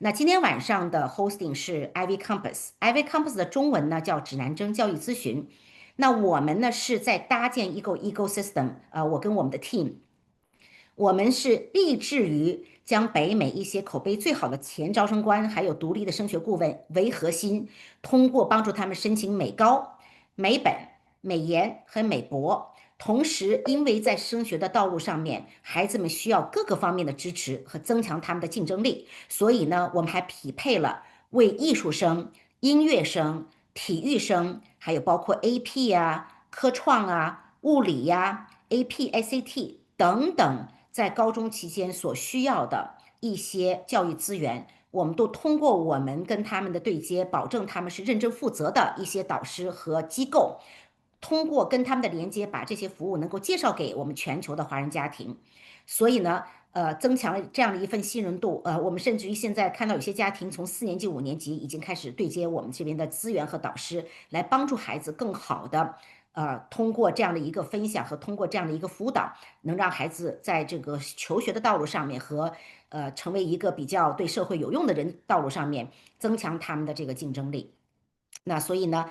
那今天晚上的 hosting 是 IvyCompass，IvyCompass 的中文呢叫指南针教育咨询。那我们呢是在搭建一个 ecosystem，我跟我们的 team，我们是立志于将北美一些口碑最好的前招生官，还有独立的升学顾问为核心，通过帮助他们申请美高、美本、美研和美博。同时，因为在升学的道路上面，孩子们需要各个方面的支持和增强他们的竞争力，所以呢，我们还匹配了为艺术生、音乐生、体育生，还有包括 AP 啊、科创啊、物理呀、AP、SAT 等等，在高中期间所需要的一些教育资源，我们都通过我们跟他们的对接，保证他们是认真负责的一些导师和机构，通过跟他们的连接，把这些服务能够介绍给我们全球的华人家庭。所以呢，增强了这样的一份信任度。我们甚至于现在看到有些家庭从4年级、5年级已经开始对接我们这边的资源和导师，来帮助孩子更好的。通过这样的一个分享和通过这样的一个辅导，能让孩子在这个求学的道路上面和成为一个比较对社会有用的人道路上面，增强他们的这个竞争力。那所以呢，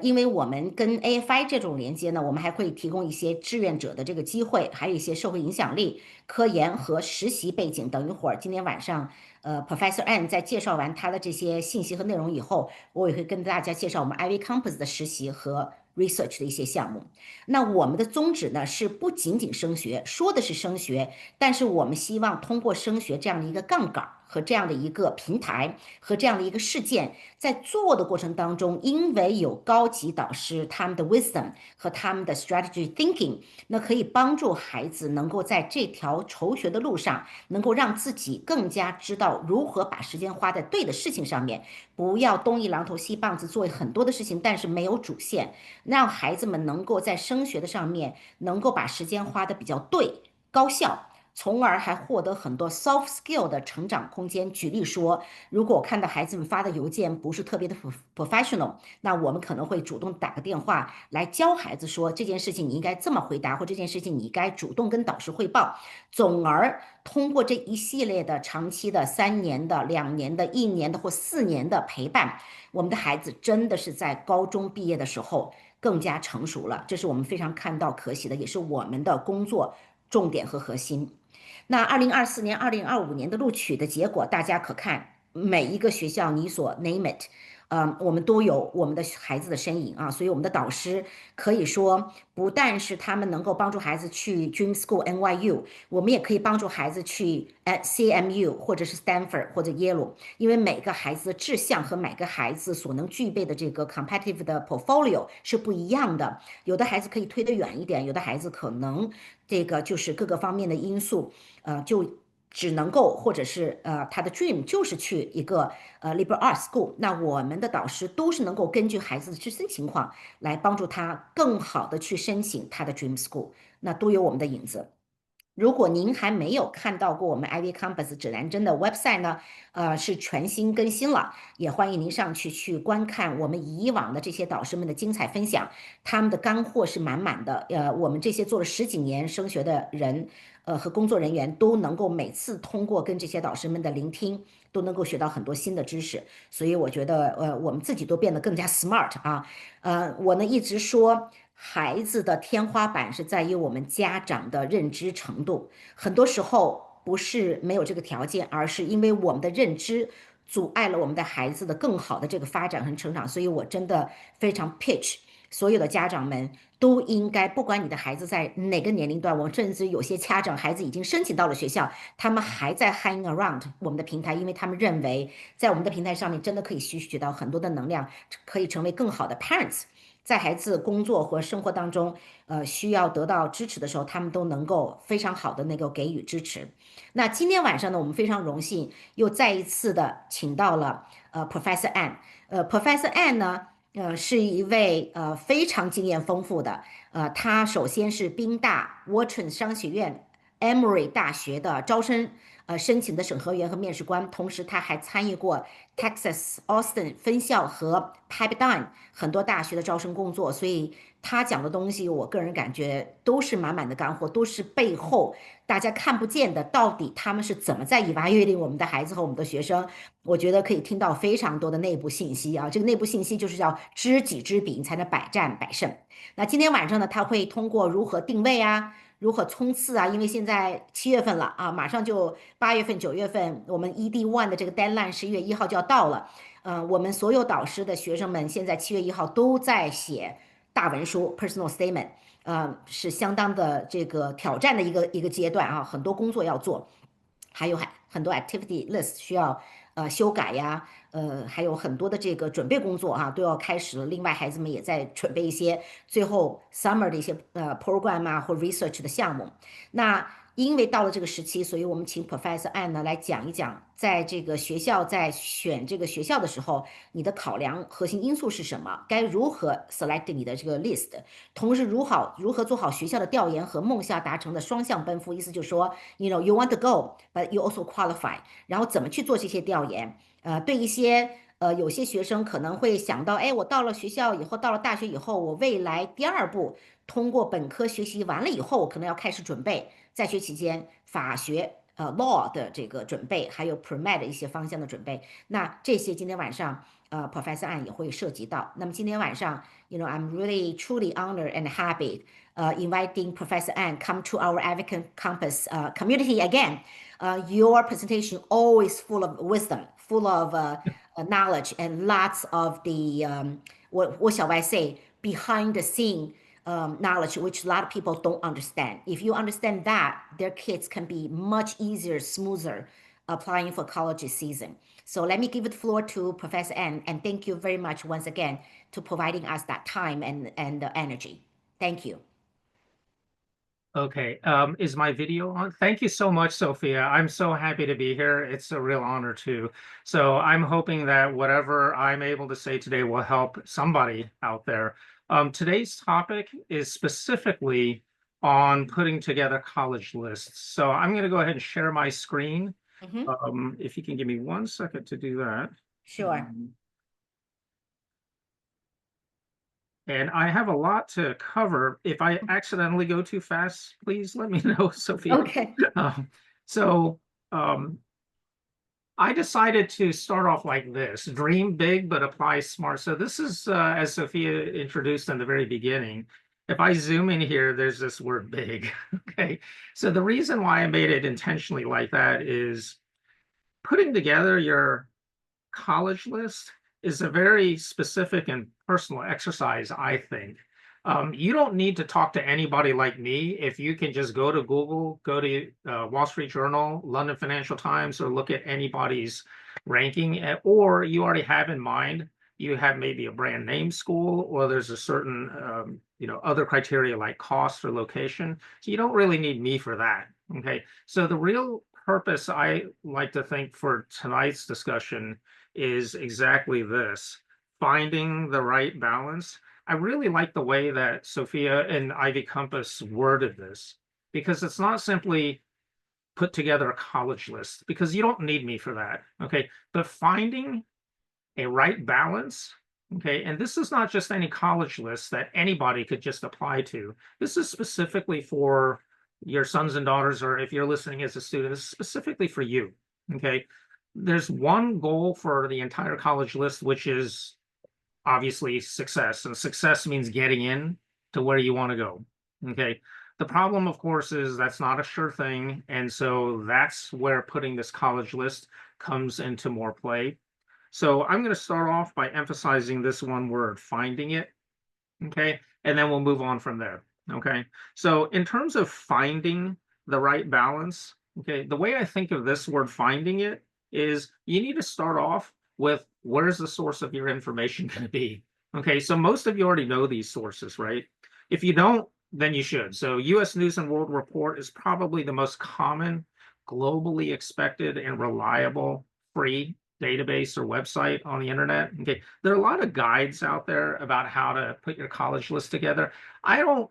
因为我们跟 AFI 这种连接呢，我们还会提供一些志愿者的这个机会，还有一些社会影响力、科研和实习背景。等一会儿今天晚上，Professor Ahn 在介绍完他的这些信息和内容以后，我也会跟大家介绍我们 IvyCompass 的实习和 research 的一些项目。那我们的宗旨呢是不仅仅升学，说的是升学，但是我们希望通过升学这样的一个杠杆和这样的一个平台和这样的一个事件，在做的过程当中，因为有高级导师他们的 wisdom 和他们的 strategy thinking，那可以帮助孩子能够在这条求学的路上，能够让自己更加知道如何把时间花在对的事情上面，不要东一榔头西棒子做很多的事情，但是没有主线，让孩子们能够在升学的上面能够把时间花的比较对、高效。从而还获得很多 soft skill 的成长空间。举例说，如果我看到孩子们发的邮件不是特别的 professional，那我们可能会主动打个电话来教孩子说这件事情你应该这么回答，或这件事情你该主动跟导师汇报。总而通过这一系列的长期的3年的、2年的、1年的或4年的陪伴，我们的孩子真的是在高中毕业的时候更加成熟了。这是我们非常看到可喜的，也是我们的工作重点和核心。那2024年、2025年的录取的结果，大家可看每一个学校你所 name it，我们都有我们的孩子的身影啊，所以我们的导师可以说不但是他们能够帮助孩子去 Dream School NYU，我们也可以帮助孩子去CMU 或者是 Stanford 或者耶鲁，因为每个孩子的志向和每个孩子所能具备的这个 competitive 的 portfolio 是不一样的，有的孩子可以推得远一点，有的孩子可能这个就是各个方面的因素。就只能够或者是他的 dream 就是去一个liberal arts school，那我们的导师都是能够根据孩子的自身情况来帮助他更好的去申请他的 dream school，那都有我们的影子。如果您还没有看到过我们 IvyCompass 指南针的 website 呢，是全新更新了，也欢迎您上去观看我们以往的这些导师们的精彩分享，他们的干货是满满的。我们这些做了10几年升学的人，和工作人员都能够每次通过跟这些导师们的聆听，都能够学到很多新的知识。所以我觉得，我们自己都变得更加 smart 啊。我呢一直说。孩子的天花板是在于我们家长的认知程度，很多时候不是没有这个条件，而是因为我们的认知阻碍了我们的孩子的更好的这个发展和成长。所以我真的非常 pitch 所有的家长们都应该，不管你的孩子在哪个年龄段，我甚至有些家长孩子已经申请到了学校，他们还在 hang around 我们的平台，因为他们认为在我们的平台上面真的可以吸取到很多的能量，可以成为更好的 parents。在孩子工作和生活当中，需要得到支持的时候，他们都能够非常好的那个给予支持。那今天晚上呢，我们非常荣幸又再一次的请到了Professor Ahn，Professor Ahn 呢，是一位非常经验丰富的，他首先是宾大 Wharton 商学院 Emory 大学的招生申请的审核员和面试官，同时他还参与过 Texas Austin 分校和 Pepperdine 很多大学的招生工作，所以他讲的东西，我个人感觉都是满满的干货，都是背后大家看不见的，到底他们是怎么在evaluating我们的孩子和我们的学生，我觉得可以听到非常多的内部信息啊，这个内部信息就是要知己知彼，才能百战百胜。那今天晚上呢，他会通过如何定位啊。如何冲刺啊？因为现在7月份了啊，马上就8月份、9月份，我们 ED1的这个 deadline 11月1号就要到了。我们所有导师的学生们现在7月1号都在写大文书 personal statement，是相当的这个挑战的一个阶段啊，很多工作要做。还很多 activity list 需要修改呀，还有很多的这个准备工作哈、都要开始了。另外，孩子们也在准备一些最后 summer 的一些program 啊或 research 的项目。那因为到了这个时期，所以我们请 Professor Ahn 呢来讲一讲，在这个学校在选这个学校的时候，你的考量核心因素是什么？该如何 select 你的这个 list？同时如何做好学校的调研和梦校达成的双向奔赴？意思就是说，you want to go, but you also qualify。然后怎么去做这些调研？对一些有些学生可能会想到，哎，我到了学校以后，到了大学以后，我未来第二步通过本科学习完了以后，我可能要开始准备在学期间法学。law 的这个准备，还有 pre-med 的一些方向的准备，那这些今天晚上Professor Ahn 也会涉及到。那么今天晚上I'm really truly honored and happy inviting Professor Ahn come to our IvyCompass community again. Your presentation always full of wisdom, full of knowledge, and lots of the what shall I say behind the scene knowledge, which a lot of people don't understand. If you understand that, their kids can be much easier, smoother applying for college season. So let me give the floor to Professor Ahn, and thank you very much once again to providing us that time and the energy. Thank you. Okay, is my video on? Thank you so much, Sophia. I'm so happy to be here. It's a real honor too. So I'm hoping that whatever I'm able to say today will help somebody out there. Today's topic is specifically on putting together college lists. So I'm going to go ahead and share my screen. If you can give me 1 second to do that. Sure. And I have a lot to cover. If I accidentally go too fast, please let me know, Sophia. Okay. So I decided to start off like this: dream big, but apply smart. So this is, as Sophia introduced in the very beginning. If I zoom in here, there's this word big. Okay. So the reason why I made it intentionally like that is putting together your college list is a very specific and personal exercise, I think. You don't need to talk to anybody like me. If you can just go to Google, go to Wall Street Journal, London Financial Times, or look at anybody's ranking, or you already have in mind, you have maybe a brand name school, or there's a certain other criteria like cost or location. So you don't really need me for that. Okay. So the real purpose I like to think for tonight's discussion is exactly this: finding the right balance. I really like the way that Sophia and IvyCompass worded this, because it's not simply put together a college list, because you don't need me for that. Okay. But finding a right balance. Okay. And this is not just any college list that anybody could just apply to. This is specifically for your sons and daughters, or if you're listening as a student, this is specifically for you. Okay. There's one goal for the entire college list, which is obviously success. And success means getting in to where you want to go. Okay. The problem, of course, is that's not a sure thing. And so that's where putting this college list comes into more play. So I'm going to start off by emphasizing this one word: finding it. Okay. And then we'll move on from there. Okay. So in terms of finding the right balance, okay, the way I think of this word finding it is you need to start off with, where's the source of your information going to be? Okay. So most of you already know these sources, right? If you don't, then you should. So US News and World Report is probably the most common, globally expected and reliable free database or website on the internet. Okay. There are a lot of guides out there about how to put your college list together. I don't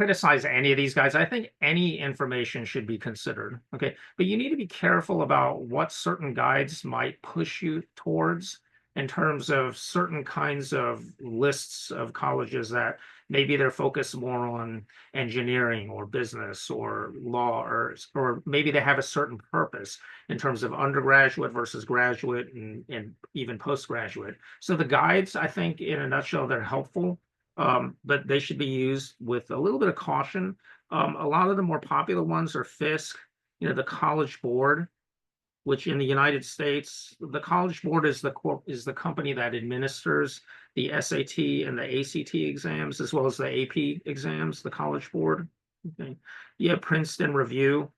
criticize any of these guys. I think any information should be considered. Okay. But you need to be careful about what certain guides might push you towards in terms of certain kinds of lists of colleges that maybe they're focused more on engineering or business or law, or maybe they have a certain purpose in terms of undergraduate versus graduate and even postgraduate. So the guides, I think, in a nutshell, they're helpful, but they should be used with a little bit of caution. A lot of the more popular ones are Fisk, the College Board, which in the United States, the College Board is the company that administers the SAT and the ACT exams, as well as the AP exams, the College Board. Okay. You have Princeton Review,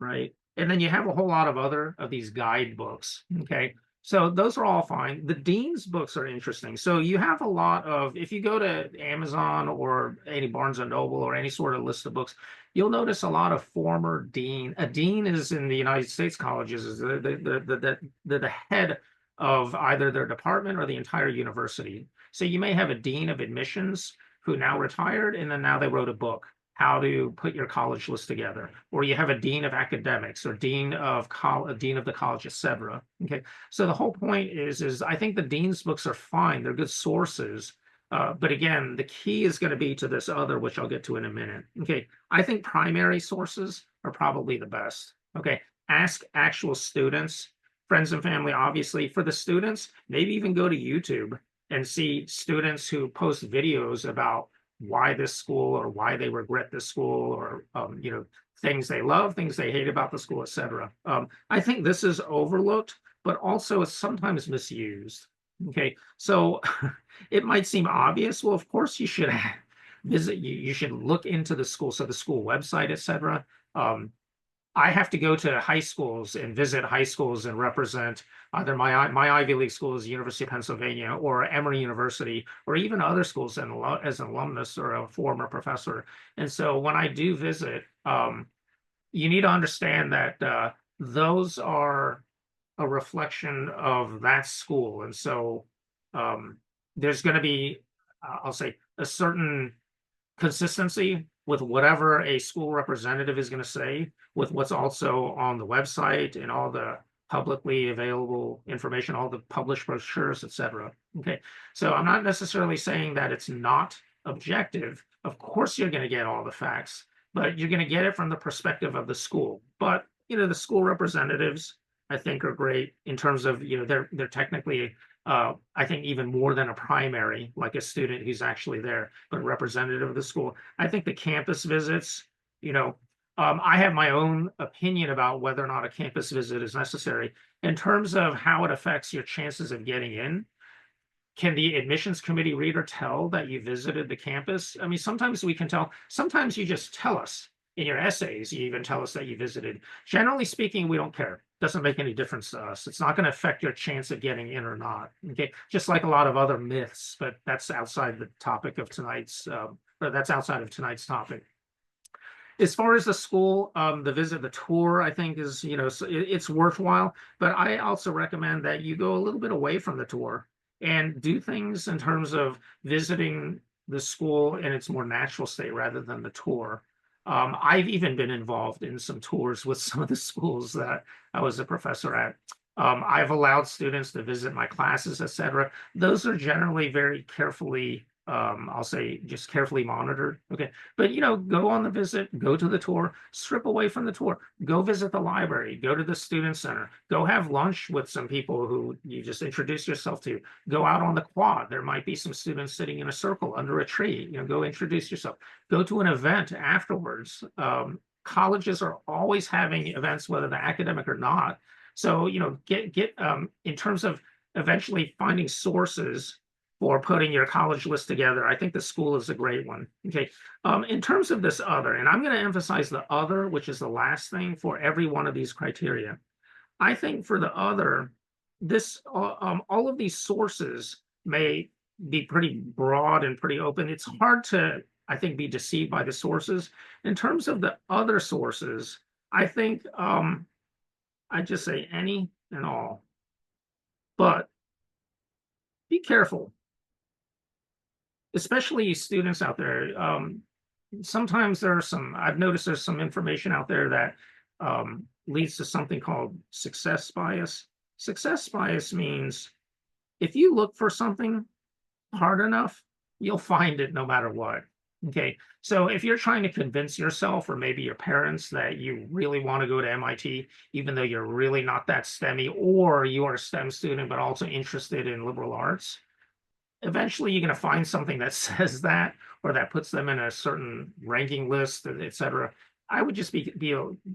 right? And then you have a whole lot of other of these guidebooks. Okay. So those are all fine. The dean's books are interesting. So you have a lot of, if you go to Amazon or any Barnes and Noble or any sort of list of books, you'll notice a lot of former dean. A dean is in the United States colleges is the head of either their department or the entire university. So you may have a dean of admissions who now retired, and then now they wrote a book, how to put your college list together, or you have a dean of academics or dean of the college, etc. Okay, so the whole point is I think the dean's books are fine; they're good sources. But again, the key is going to be to this other, which I'll get to in a minute. Okay, I think primary sources are probably the best. Okay, ask actual students, friends and family. Obviously, for the students, maybe even go to YouTube and see students who post videos about why this school or why they regret this school, or things they love, things they hate about the school, etc. I think this is overlooked, but also it's sometimes misused. Okay, so it might seem obvious. Well, of course you should visit. You should look into the school, so the school website, etc. I have to go to high schools and visit high schools and represent either my Ivy League school is University of Pennsylvania or Emory University, or even other schools as an alumnus or a former professor. And so when I do visit, you need to understand that those are a reflection of that school. And so there's going to be, I'll say, a certain consistency with whatever a school representative is going to say, with what's also on the website and all the publicly available information, all the published brochures, etc. Okay, so I'm not necessarily saying that it's not objective. Of course, you're going to get all the facts, but you're going to get it from the perspective of the school. But the school representatives, I think, are great in terms of they're technically I think even more than a primary, like a student who's actually there, but a representative of the school. I think the campus visits, I have my own opinion about whether or not a campus visit is necessary. In terms of how it affects your chances of getting in, can the admissions committee reader tell that you visited the campus? I mean, sometimes we can tell. Sometimes you just tell us in your essays. You even tell us that you visited. Generally speaking, we don't care. Doesn't make any difference to us. It's not going to affect your chance of getting in or not. Okay, just like a lot of other myths, but that's outside the topic of tonight's. Or that's outside of tonight's topic. As far as the school, the visit, the tour, I think is it's worthwhile. But I also recommend that you go a little bit away from the tour and do things in terms of visiting the school in its more natural state rather than the tour. I've even been involved in some tours with some of the schools that I was a professor at. I've allowed students to visit my classes, etc. Those are generally very carefully, I'll say, just carefully monitored. Okay, but go on the visit, go to the tour, strip away from the tour, go visit the library, go to the student center, go have lunch with some people who you just introduce yourself to, go out on the quad. There might be some students sitting in a circle under a tree. Go introduce yourself. Go to an event afterwards. Colleges are always having events, whether they're academic or not. So get in terms of eventually finding sources for putting your college list together. I think the school is a great one. Okay. In terms of this other, and I'm going to emphasize the other, which is the last thing for every one of these criteria. I think for the other, this all of these sources may be pretty broad and pretty open. It's hard to, I think, be deceived by the sources. In terms of the other sources, I think I just say any and all, but be careful, especially students out there. sometimes I've noticed there's some information out there that leads to something called success bias. Success bias means if you look for something hard enough, you'll find it no matter what. Okay, so if you're trying to convince yourself or maybe your parents that you really want to go to MIT, even though you're really not that STEMmy, or you are a STEM student but also interested in liberal arts, eventually you're going to find something that says that, or that puts them in a certain ranking list, etc. I would just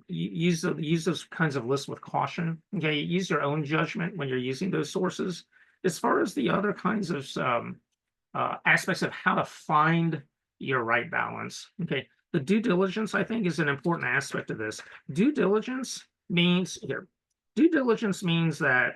use those kinds of lists with caution. Okay, use your own judgment when you're using those sources. As far as the other kinds of aspects of how to find your right balance, okay, the due diligence, I think, is an important aspect of this. Due diligence means that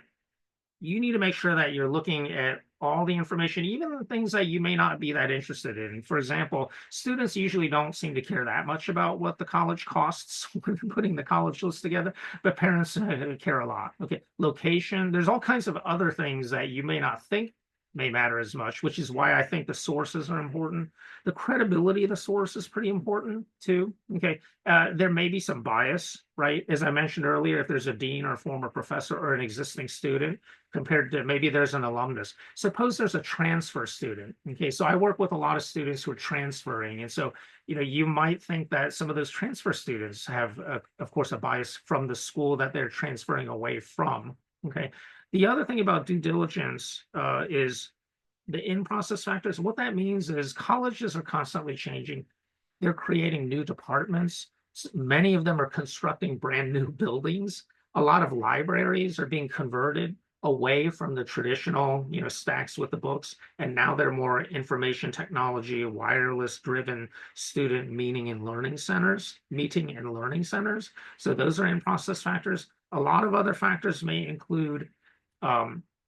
you need to make sure that you're looking at all the information, even the things that you may not be that interested in. For example, students usually don't seem to care that much about what the college costs when putting the college list together, but parents care a lot. Okay, location, there's all kinds of other things that you may not think may matter as much, which is why I think the sources are important. The credibility of the source is pretty important too. Okay, there may be some bias, right? As I mentioned earlier, if there's a dean or a former professor or an existing student compared to maybe there's an alumnus. Suppose there's a transfer student. Okay, so I work with a lot of students who are transferring, and so you might think that some of those transfer students have, of course, a bias from the school that they're transferring away from. Okay. The other thing about due diligence is the in-process factors. What that means is colleges are constantly changing. They're creating new departments. Many of them are constructing brand new buildings. A lot of libraries are being converted away from the traditional, stacks with the books, and now they're more information technology, wireless-driven student meeting and learning centers. So those are in-process factors. A lot of other factors may include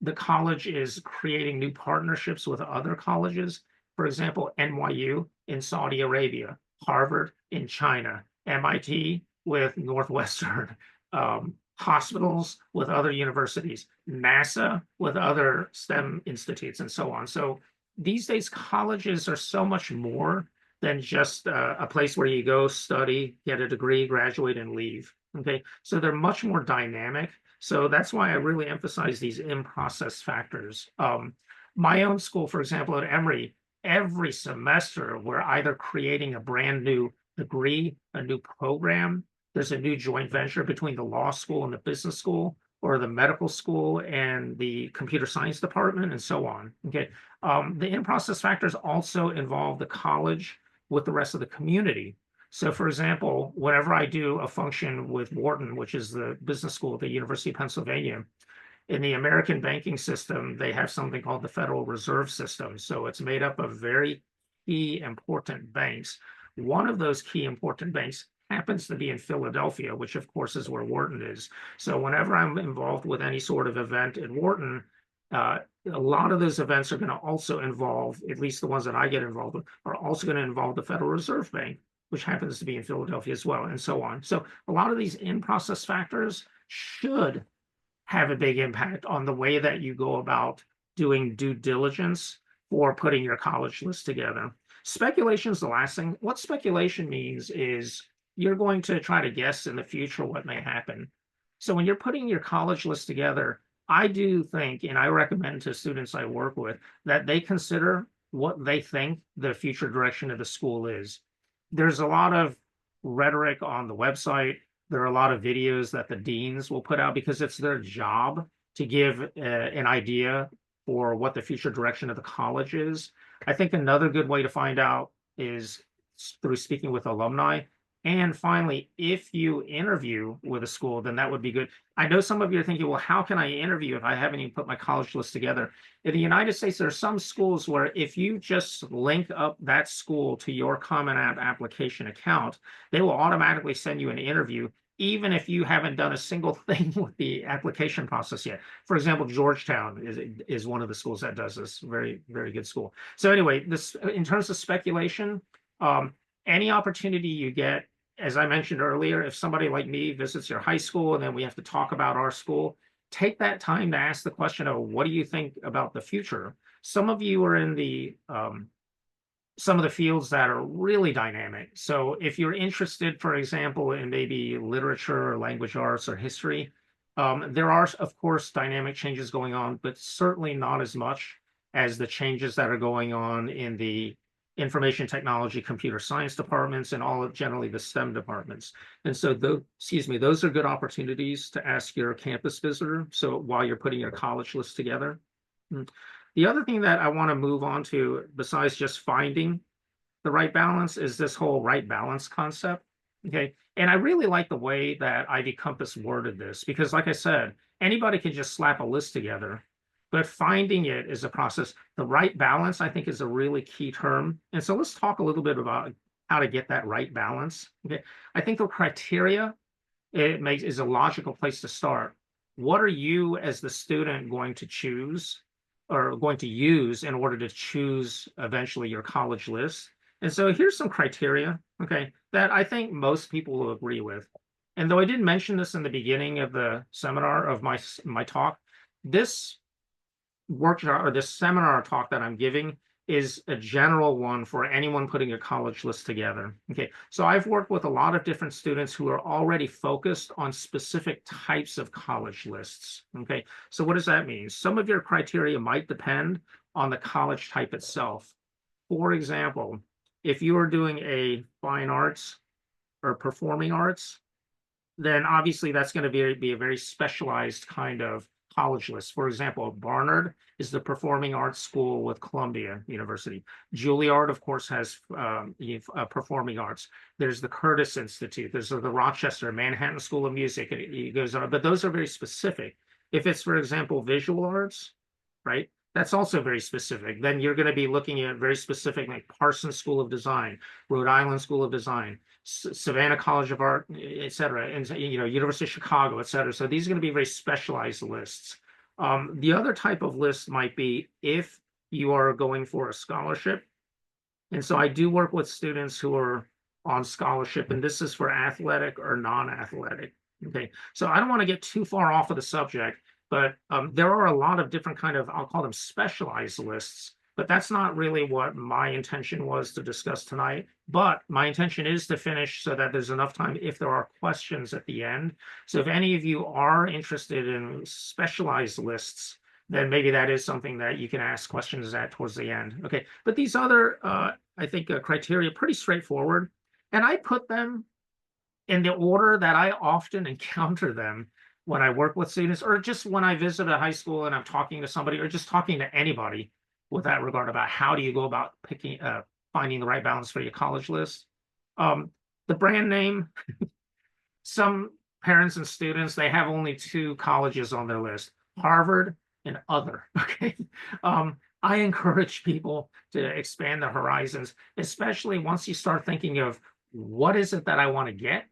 the college is creating new partnerships with other colleges. For example, NYU in Saudi Arabia, Harvard in China, MIT with Northwestern, hospitals with other universities, NASA with other STEM institutes, and so on. So these days, colleges are so much more than just a place where you go study, get a degree, graduate, and leave. Okay, so they're much more dynamic. So that's why I really emphasize these in-process factors. My own school, for example, at Emory, every semester we're either creating a brand new degree, a new program. There's a new joint venture between the law school and the business school, or the medical school and the computer science department, and so on. Okay, the in-process factors also involve the college with the rest of the community. So, for example, whenever I do a function with Wharton, which is the business school at the University of Pennsylvania, in the American banking system, they have something called the Federal Reserve System. So it's made up of very key important banks. One of those key important banks happens to be in Philadelphia, which of course is where Wharton is. So whenever I'm involved with any sort of event at Wharton, a lot of those events are going to also involve, at least the ones that I get involved with, are also going to involve the Federal Reserve Bank, which happens to be in Philadelphia as well, and so on. So a lot of these in-process factors should have a big impact on the way that you go about doing due diligence for putting your college list together. Speculation is the last thing. What speculation means is you're going to try to guess in the future what may happen. So when you're putting your college list together, I do think, and I recommend to students I work with, that they consider what they think the future direction of the school is. There's a lot of rhetoric on the website. There are a lot of videos that the deans will put out because it's their job to give an idea for what the future direction of the college is. I think another good way to find out is through speaking with alumni. And finally, if you interview with a school, then that would be good. I know some of you are thinking, well, how can I interview if I haven't even put my college list together? In the United States, there are some schools where if you just link up that school to your Common App application account, they will automatically send you an interview, even if you haven't done a single thing with the application process yet. For example, Georgetown is one of the schools that does this. Very, very good school. So anyway, this in terms of speculation, any opportunity you get, as I mentioned earlier, if somebody like me visits your high school and then we have to talk about our school, take that time to ask the question of what do you think about the future? Some of you are in the some of the fields that are really dynamic. So if you're interested, for example, in maybe literature or language arts or history, there are, of course, dynamic changes going on, but certainly not as much as the changes that are going on in the information technology, computer science departments, and all of generally the STEM departments. And so, those are good opportunities to ask your campus visitor. So while you're putting your college list together. The other thing that I want to move on to, besides just finding the right balance, is this whole right balance concept. Okay. And I really like the way that IvyCompass worded this, because like I said, anybody can just slap a list together, but finding it is a process. The right balance, I think, is a really key term. And so let's talk a little bit about how to get that right balance. Okay. I think the criteria is a logical place to start. What are you as the student going to choose or going to use in order to choose eventually your college list? And so here's some criteria, okay, that I think most people will agree with. And though I didn't mention this in the beginning of the seminar of my talk, this workshop or this seminar talk that I'm giving is a general one for anyone putting a college list together. Okay, so I've worked with a lot of different students who are already focused on specific types of college lists. Okay, so what does that mean? Some of your criteria might depend on the college type itself. For example, if you are doing a fine arts or performing arts, then obviously that's going to be a very specialized kind of college list. For example, Barnard is the performing arts school with Columbia University. Juilliard, of course, has performing arts. There's the Curtis Institute. There's the Rochester, Manhattan School of Music. And it goes on, but those are very specific. If it's, for example, visual arts, right? That's also very specific. Then you're going to be looking at very specific, like Parsons School of Design, Rhode Island School of Design, Savannah College of Art, et cetera, and University of Chicago, et cetera. So these are going to be very specialized lists. The other type of list might be if you are going for a scholarship. And so I do work with students who are on scholarship, and this is for athletic or non-athletic. Okay, so I don't want to get too far off of the subject, but there are a lot of different kind of, I'll call them specialized lists, but that's not really what my intention was to discuss tonight. But my intention is to finish so that there's enough time if there are questions at the end. So if any of you are interested in specialized lists, then maybe that is something that you can ask questions at towards the end. Okay, but these other, I think, criteria pretty straightforward. And I put them in the order that I often encounter them when I work with students, or just when I visit a high school and I'm talking to somebody, or just talking to anybody with that regard about how do you go about finding the right balance for your college list. The brand name, some parents and students, they have only 2 colleges on their list, Harvard and other, okay? I encourage people to expand their horizons, especially once you start thinking of what is it that I want to get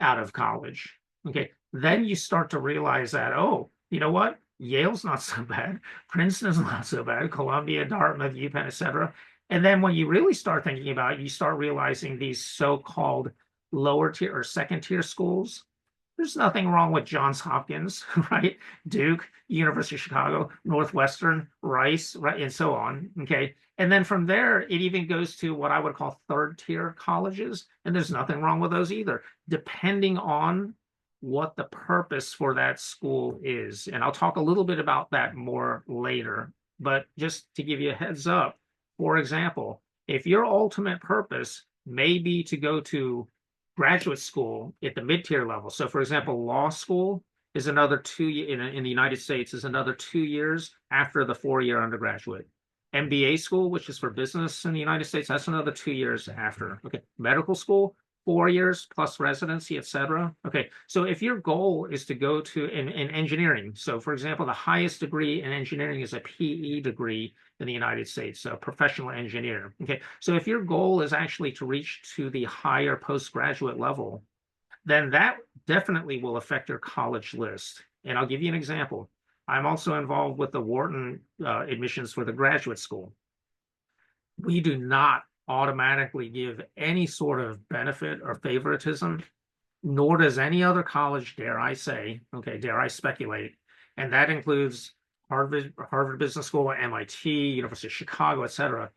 out of college, okay? Then you start to realize that, oh, you know what? Yale's not so bad. Princeton's not so bad. Columbia, Dartmouth, UPenn, et cetera. And then when you really start thinking about it, you start realizing these so-called lower tier or second tier schools. There's nothing wrong with Johns Hopkins, right? Duke, University of Chicago, Northwestern, Rice, right, and so on, okay? And then from there, it even goes to what I would call third tier colleges, and there's nothing wrong with those either, depending on what the purpose for that school is. And I'll talk a little bit about that more later, but just to give you a heads up, for example, if your ultimate purpose may be to go to graduate school at the mid-tier level. So for example, law school is another 2 years in the United States is another 2 years after the 4-year undergraduate. MBA school, which is for business in the United States, that's another 2 years after. Okay, medical school, 4 years plus residency, et cetera. Okay, so if your goal is to go to in engineering, so for example, the highest degree in engineering is a PE degree in the United States, a professional engineer. Okay, so if your goal is actually to reach to the higher postgraduate level, then that definitely will affect your college list. And I'll give you an example. I'm also involved with the Wharton admissions for the graduate school. We do not automatically give any sort of benefit or favoritism, nor does any other college, dare I say, okay, dare I speculate, and that includes Harvard Business School, MIT, University of Chicago, et cetera.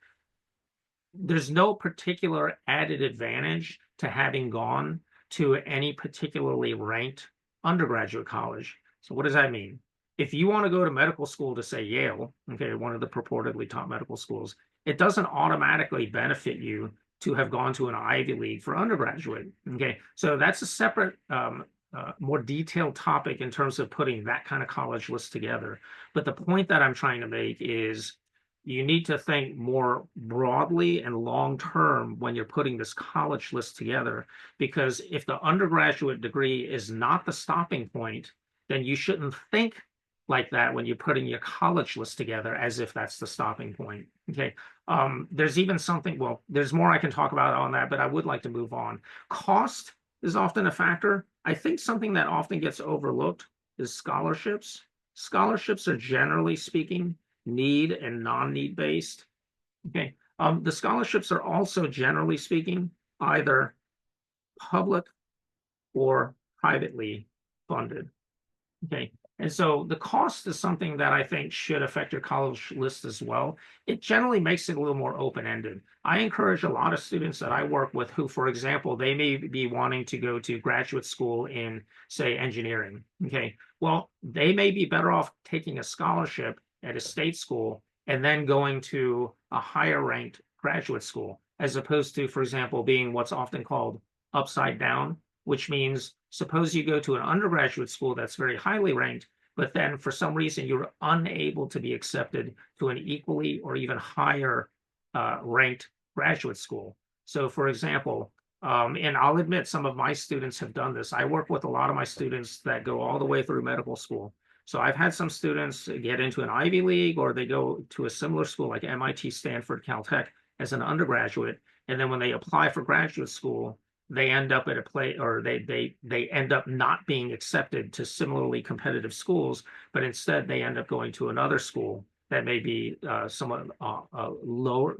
there's no particular added advantage to having gone to any particularly ranked undergraduate college. So what does that mean? If you want to go to medical school to say Yale, okay, one of the purportedly top medical schools, it doesn't automatically benefit you to have gone to an Ivy League for undergraduate. Okay, so that's a separate, more detailed topic in terms of putting that kind of college list together. But the point that I'm trying to make is you need to think more broadly and long term when you're putting this college list together, because if the undergraduate degree is not the stopping point, then you shouldn't think like that when you're putting your college list together as if that's the stopping point. Okay. There's even something, well, there's more I can talk about on that, but I would like to move on. Cost is often a factor. I think something that often gets overlooked is scholarships. Scholarships are, generally speaking, need and non-need based. Okay. The scholarships are also, generally speaking, either public or privately funded. Okay. And so the cost is something that I think should affect your college list as well. It generally makes it a little more open-ended. I encourage a lot of students that I work with who, for example, they may be wanting to go to graduate school in, say, engineering. Okay. Well, they may be better off taking a scholarship at a state school and then going to a higher ranked graduate school, as opposed to, for example, being what's often called upside down, which means suppose you go to an undergraduate school that's very highly ranked, but then for some reason you're unable to be accepted to an equally or even higher ranked graduate school. So for example, and I'll admit some of my students have done this. I work with a lot of my students that go all the way through medical school. So I've had some students get into an Ivy League, or they go to a similar school like MIT, Stanford, Caltech as an undergraduate. And then when they apply for graduate school, they end up at a place, or they end up not being accepted to similarly competitive schools, but instead they end up going to another school that may be somewhat lower,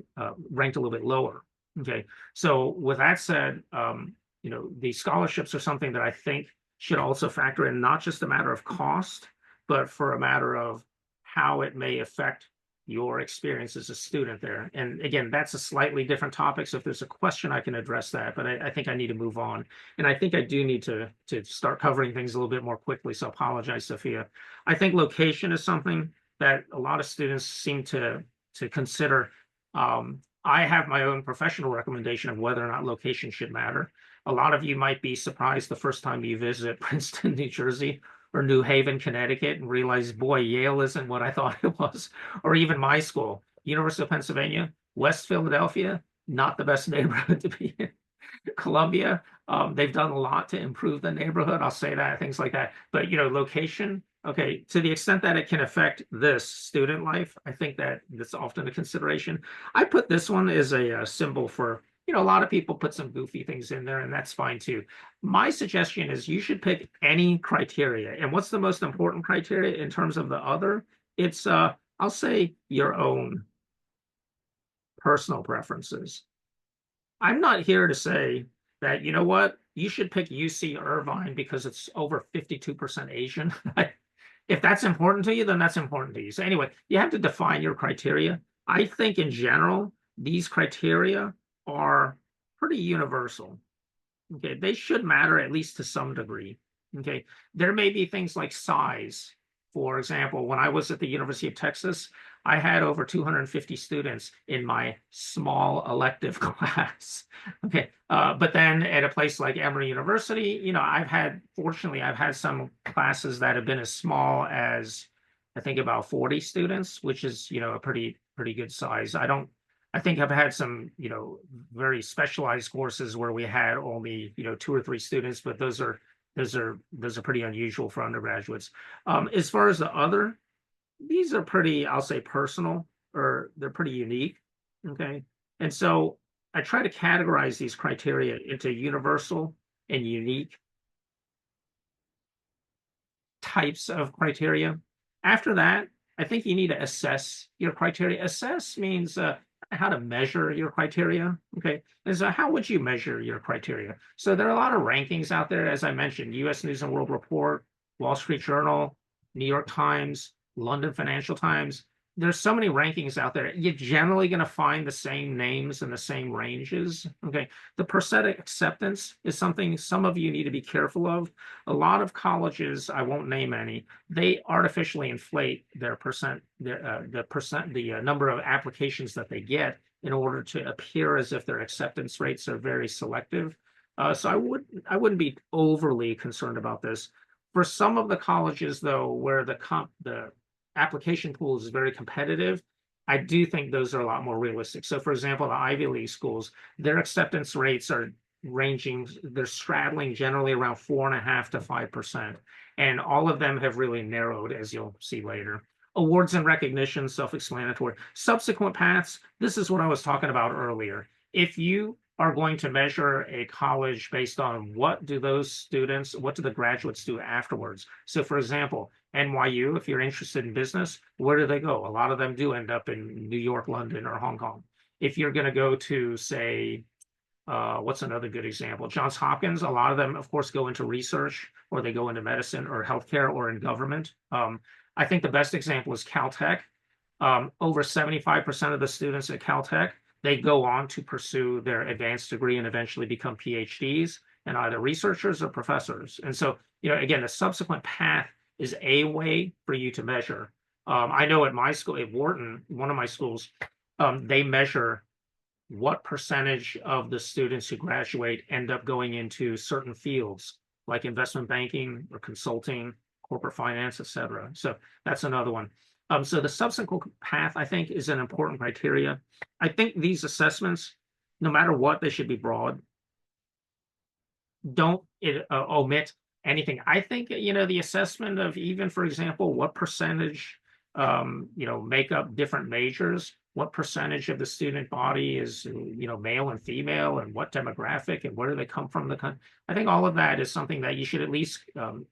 ranked a little bit lower. Okay, so with that said, the scholarships are something that I think should also factor in, not just a matter of cost, but for a matter of how it may affect your experience as a student there. And again, that's a slightly different topic. So if there's a question, I can address that, but I think I need to move on. And I think I do need to start covering things a little bit more quickly. So apologize, Sophia. I think location is something that a lot of students seem to consider. I have my own professional recommendation of whether or not location should matter. A lot of you might be surprised the first time you visit Princeton, New Jersey, or New Haven, Connecticut, and realize, boy, Yale isn't what I thought it was. Or even my school, University of Pennsylvania, West Philadelphia, not the best neighborhood to be in. Columbia, they've done a lot to improve the neighborhood. I'll say that, things like that. But, location, okay, to the extent that it can affect this student life, I think that that's often a consideration. I put this one as a symbol for, a lot of people put some goofy things in there, and that's fine too. My suggestion is you should pick any criteria. And what's the most important criteria in terms of the other? It's, I'll say, your own personal preferences. I'm not here to say that, you know what, you should pick UC Irvine because it's over 52% Asian. If that's important to you, then that's important to you. So anyway, you have to define your criteria. I think in general, these criteria are pretty universal. Okay, they should matter at least to some degree. Okay, there may be things like size. For example, when I was at the University of Texas, I had over 250 students in my small elective class. Okay, but then at a place like Emory University, fortunately, I've had some classes that have been as small as, I think, about 40 students, which is, a pretty good size. I think I've had some, very specialized courses where we had only, 2 or 3 students, but those are pretty unusual for undergraduates. As far as the other, these are pretty, I'll say, personal, or they're pretty unique. Okay. And so I try to categorize these criteria into universal and unique types of criteria. After that, I think you need to assess your criteria. Assess means how to measure your criteria. Okay. And so how would you measure your criteria? So there are a lot of rankings out there, as I mentioned, US News and World Report, Wall Street Journal, New York Times, London Financial Times. there's so many rankings out there. You're generally going to find the same names and the same ranges. Okay. The percent acceptance is something some of you need to be careful of. A lot of colleges, I won't name any, they artificially inflate their percent, the number of applications that they get in order to appear as if their acceptance rates are very selective. So I wouldn't be overly concerned about this. For some of the colleges, though, where the application pool is very competitive, I do think those are a lot more realistic. So, for example, the Ivy League schools, their acceptance rates are ranging, they're straddling generally around 4.5% to 5%. And all of them have really narrowed, as you'll see later. Awards and recognition, self-explanatory. Subsequent paths, this is what I was talking about earlier. If you are going to measure a college based on what do the graduates do afterwards. So for example, NYU, if you're interested in business, where do they go? A lot of them do end up in New York, London, or Hong Kong. If you're going to go to, say, what's another good example? Johns Hopkins, a lot of them, of course, go into research, or they go into medicine or healthcare or in government. I think the best example is Caltech. Over 75% of the students at Caltech, they go on to pursue their advanced degree and eventually become PhDs and either researchers or professors. And so, again, the subsequent path is a way for you to measure. I know at my school, at Wharton, one of my schools, they measure what percentage of the students who graduate end up going into certain fields like investment banking or consulting, corporate finance, et cetera. So that's another one. So the subsequent path, I think, is an important criteria. I think these assessments, no matter what, they should be broad. Don't omit anything. I think, the assessment of even, for example, what percentage, make up different majors, what percentage of the student body is, male and female, and what demographic, and where do they come from? I think all of that is something that you should at least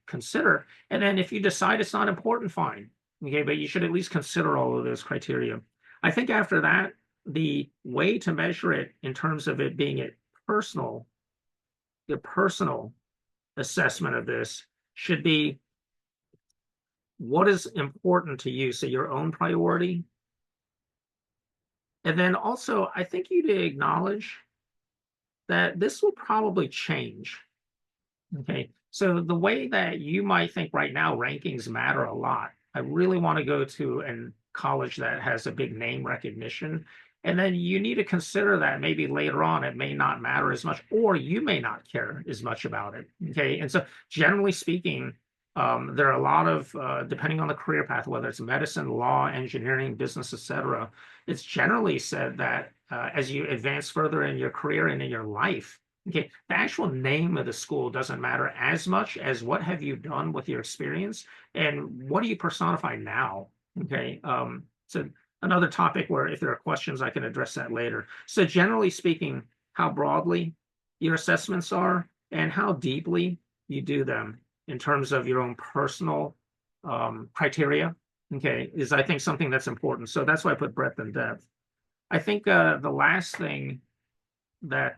consider. And then if you decide it's not important, fine. Okay, but you should at least consider all of those criteria. I think after that, the way to measure it in terms of it being the personal assessment of this should be what is important to you, so your own priority. And then also, I think you to acknowledge that this will probably change. Okay, so the way that you might think right now, rankings matter a lot. I really want to go to a college that has a big name recognition. And then you need to consider that maybe later on it may not matter as much, or you may not care as much about it. Okay. And so generally speaking, there are a lot of, depending on the career path, whether it's medicine, law, engineering, business, et cetera, it's generally said that as you advance further in your career and in your life, okay, the actual name of the school doesn't matter as much as what have you done with your experience and what do you personify now. Okay. So another topic where if there are questions, I can address that later. So generally speaking, how broadly your assessments are and how deeply you do them in terms of your own personal criteria, okay, is I think something that's important. So that's why I put breadth and depth. I think the last thing that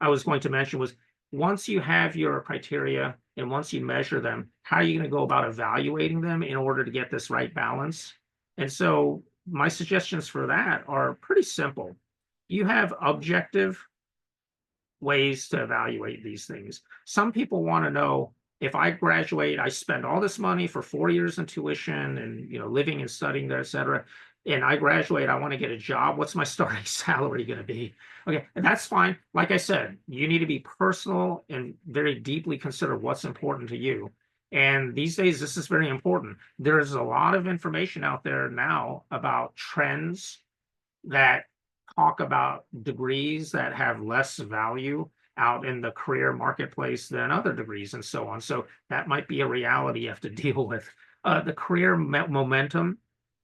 I was going to mention was once you have your criteria and once you measure them, how are you going to go about evaluating them in order to get this right balance? And so my suggestions for that are pretty simple. You have objective ways to evaluate these things. Some people want to know, if I graduate, I spend all this money for 4 years in tuition and living and studying there, et cetera, and I graduate, I want to get a job. What's my starting salary going to be? Okay, and that's fine. Like I said, you need to be personal and very deeply consider what's important to you. And these days, this is very important. There's a lot of information out there now about trends that talk about degrees that have less value out in the career marketplace than other degrees and so on. So that might be a reality you have to deal with. The career momentum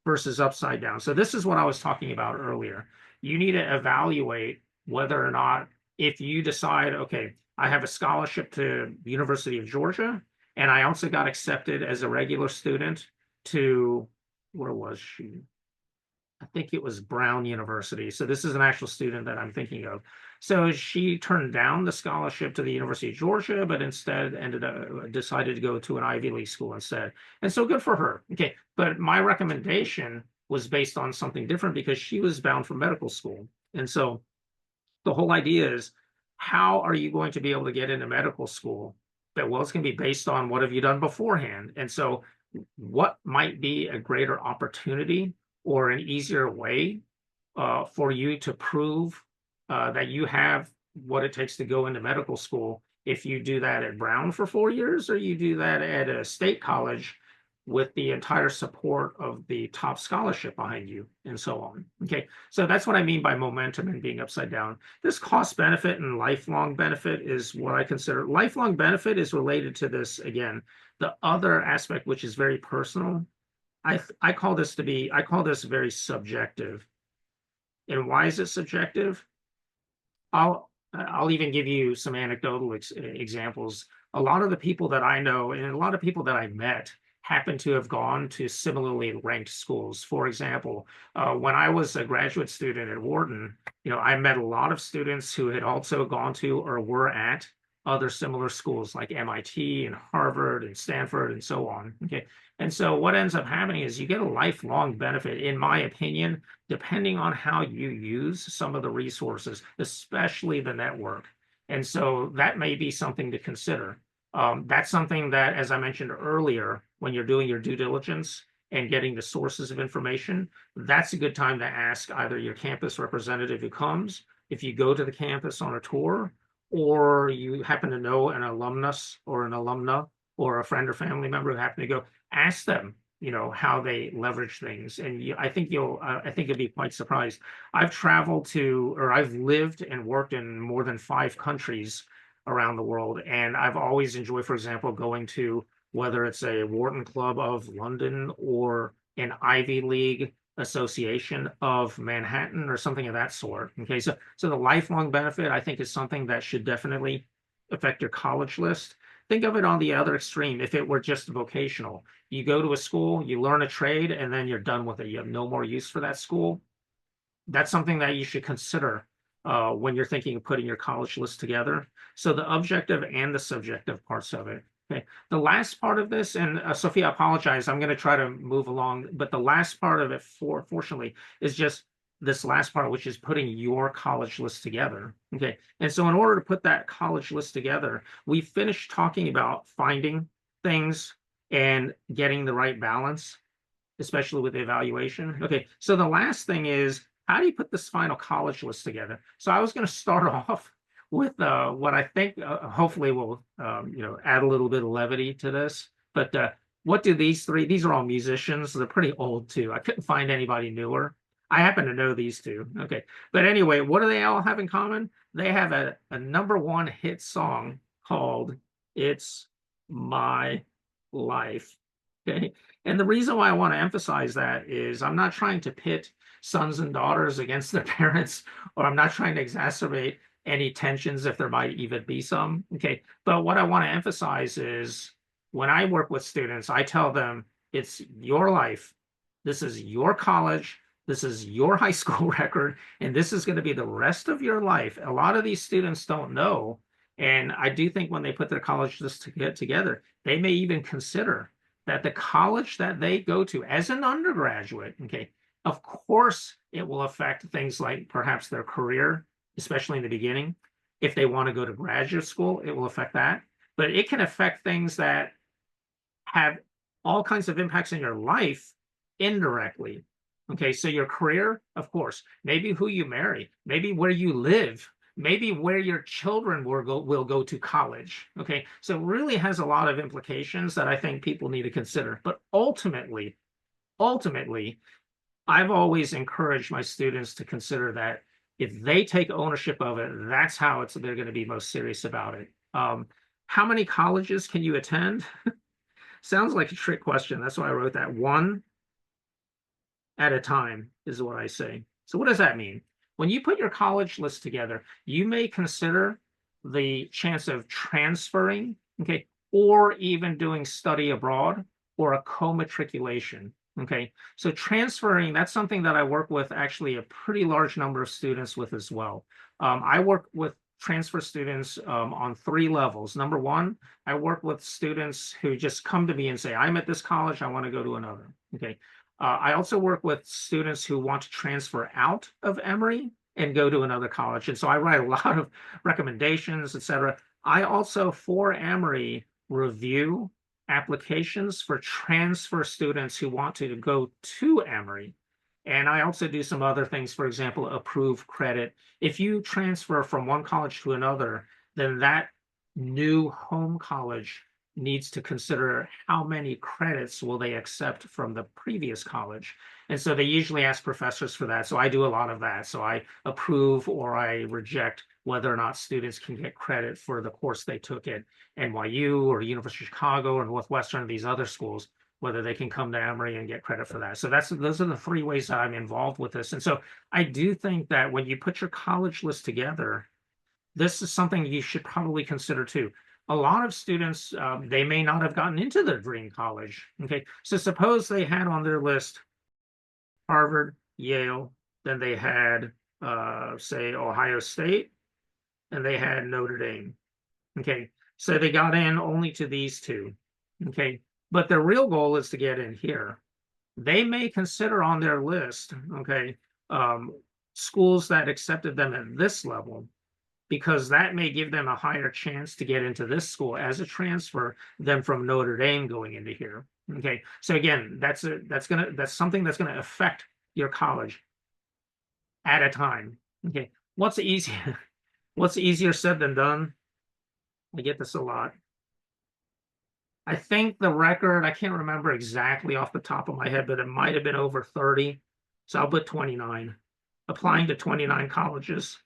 versus upside down. So this is what I was talking about earlier. You need to evaluate whether or not, if you decide, okay, I have a scholarship to the University of Georgia, and I also got accepted as a regular student to, where was she? I think it was Brown University. So this is an actual student that I'm thinking of. So she turned down the scholarship to the University of Georgia, but instead decided to go to an Ivy League school instead. And so good for her. Okay, but my recommendation was based on something different because she was bound for medical school. And so the whole idea is, how are you going to be able to get into medical school? That, well, it's going to be based on what have you done beforehand. And so what might be a greater opportunity or an easier way for you to prove that you have what it takes to go into medical school if you do that at Brown for 4 years, or you do that at a state college with the entire support of the top scholarship behind you, and so on. Okay, so that's what I mean by momentum and being upside down. This cost benefit and lifelong benefit is what I consider. Lifelong benefit is related to this, again, the other aspect, which is very personal. I call this very subjective. And why is it subjective? I'll even give you some anecdotal examples. A lot of the people that I know and a lot of people that I met happen to have gone to similarly ranked schools. For example, when I was a graduate student at Wharton, I met a lot of students who had also gone to or were at other similar schools like MIT and Harvard and Stanford and so on. Okay, and so what ends up happening is you get a lifelong benefit, in my opinion, depending on how you use some of the resources, especially the network. And so that may be something to consider. That's something that, as I mentioned earlier, when you're doing your due diligence and getting the sources of information, that's a good time to ask either your campus representative who comes, if you go to the campus on a tour, or you happen to know an alumnus or an alumna or a friend or family member who happen to go, ask them, how they leverage things. And I think you'll be quite surprised. I've lived and worked in more than 5 countries around the world. And I've always enjoyed, for example, going to, whether it's a Wharton Club of London or an Ivy League Association of Manhattan or something of that sort. Okay, so the lifelong benefit, I think, is something that should definitely affect your college list. Think of it on the other extreme. If it were just vocational, you go to a school, you learn a trade, and then you're done with it. You have no more use for that school. That's something that you should consider when you're thinking of putting your college list together. So the objective and the subjective parts of it. Okay. The last part of this, and Sophia, I apologize, I'm going to try to move along, but the last part of it, fortunately, is just this last part, which is putting your college list together. Okay. And so in order to put that college list together, we finished talking about finding things and getting the right balance, especially with the evaluation. Okay. So the last thing is, how do you put this final college list together? So I was going to start off with what I think hopefully will add a little bit of levity to this. But what do these are all musicians. They're pretty old too. I couldn't find anybody newer. I happen to know these two. Okay. But anyway, what do they all have in common? They have a #1 hit song called It's My Life. Okay. And the reason why I want to emphasize that is I'm not trying to pit sons and daughters against their parents, or I'm not trying to exacerbate any tensions if there might even be some. Okay. But what I want to emphasize is when I work with students, I tell them it's your life. This is your college. This is your high school record. And this is going to be the rest of your life. A lot of these students don't know. And I do think when they put their college list together, they may even consider that the college that they go to as an undergraduate, okay, of course, it will affect things like perhaps their career, especially in the beginning. If they want to go to graduate school, it will affect that. But it can affect things that have all kinds of impacts in your life indirectly. Okay, so your career, of course, maybe who you marry, maybe where you live, maybe where your children will go to college. Okay, so it really has a lot of implications that I think people need to consider. But ultimately, I've always encouraged my students to consider that if they take ownership of it, that's how they're going to be most serious about it. How many colleges can you attend? Sounds like a trick question. That's why I wrote that. 1 at a time is what I say. So what does that mean? When you put your college list together, you may consider the chance of transferring, okay, or even doing study abroad or a co-matriculation. Okay, so transferring, that's something that I work with actually a pretty large number of students with as well. I work with transfer students on 3 levels. Number 1, I work with students who just come to me and say, I'm at this college, I want to go to another. Okay, I also work with students who want to transfer out of Emory and go to another college. And so I write a lot of recommendations, et cetera. I also, for Emory, review applications for transfer students who want to go to Emory. And I also do some other things, for example, approve credit. If you transfer from one college to another, then that new home college needs to consider how many credits will they accept from the previous college. And so they usually ask professors for that. So I do a lot of that. So I approve or I reject whether or not students can get credit for the course they took at NYU or University of Chicago or Northwestern or these other schools, whether they can come to Emory and get credit for that. So those are the three ways that I'm involved with this. And so I do think that when you put your college list together, this is something you should probably consider too. A lot of students, they may not have gotten into their dream college. Okay, so suppose they had on their list Harvard, Yale, then they had, say, Ohio State, and they had Notre Dame. Okay, so they got in only to these two. Okay, but their real goal is to get in here. They may consider on their list, okay, schools that accepted them at this level, because that may give them a higher chance to get into this school as a transfer than from Notre Dame going into here. Okay, so again, that's something that's gonna affect your college at a time. Okay, what's easier said than done? I get this a lot. I think the record, I can't remember exactly off the top of my head, but it might have been over 30. So I'll put 29, applying to 29 colleges.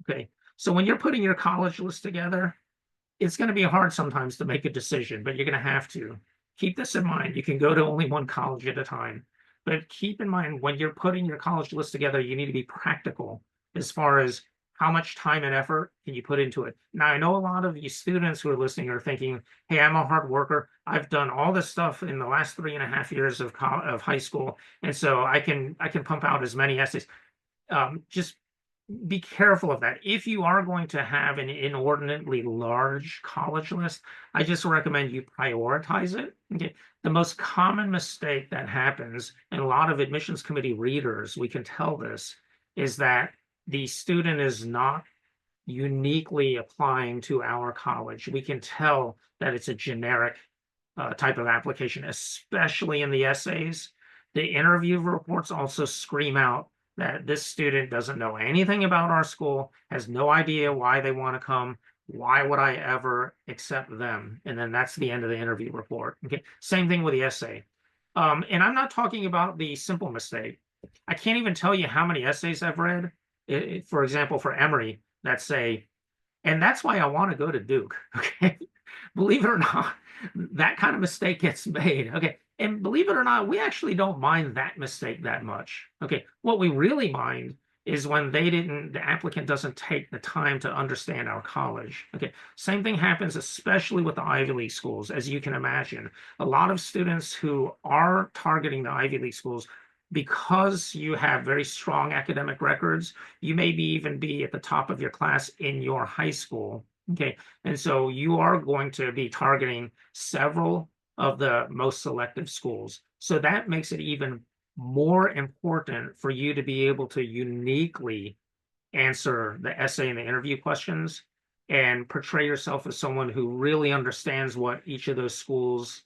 Okay, so when you're putting your college list together, it's going to be hard sometimes to make a decision, but you're going to have to. Keep this in mind. You can go to only one college at a time, but keep in mind when you're putting your college list together, you need to be practical as far as how much time and effort can you put into it. Now, I know a lot of you students who are listening are thinking, hey, I'm a hard worker. I've done all this stuff in the last 3.5 years of high school, and so I can pump out as many essays. Just be careful of that. If you are going to have an inordinately large college list, I just recommend you prioritize it. Okay. The most common mistake that happens, and a lot of admissions committee readers, we can tell this, is that the student is not uniquely applying to our college. We can tell that it's a generic type of application, especially in the essays. The interview reports also scream out that this student doesn't know anything about our school, has no idea why they want to come. Why would I ever accept them? And then that's the end of the interview report. Okay, same thing with the essay. And I'm not talking about the simple mistake. I can't even tell you how many essays I've read. For example, for Emory, that say, and that's why I want to go to Duke. Okay, believe it or not, that kind of mistake gets made. Okay, and believe it or not, we actually don't mind that mistake that much. Okay, what we really mind is when the applicant doesn't take the time to understand our college. Okay, same thing happens, especially with the Ivy League schools, as you can imagine. A lot of students who are targeting the Ivy League schools, because you have very strong academic records, you may even be at the top of your class in your high school. Okay, and so you are going to be targeting several of the most selective schools. So that makes it even more important for you to be able to uniquely answer the essay and the interview questions and portray yourself as someone who really understands what each of those schools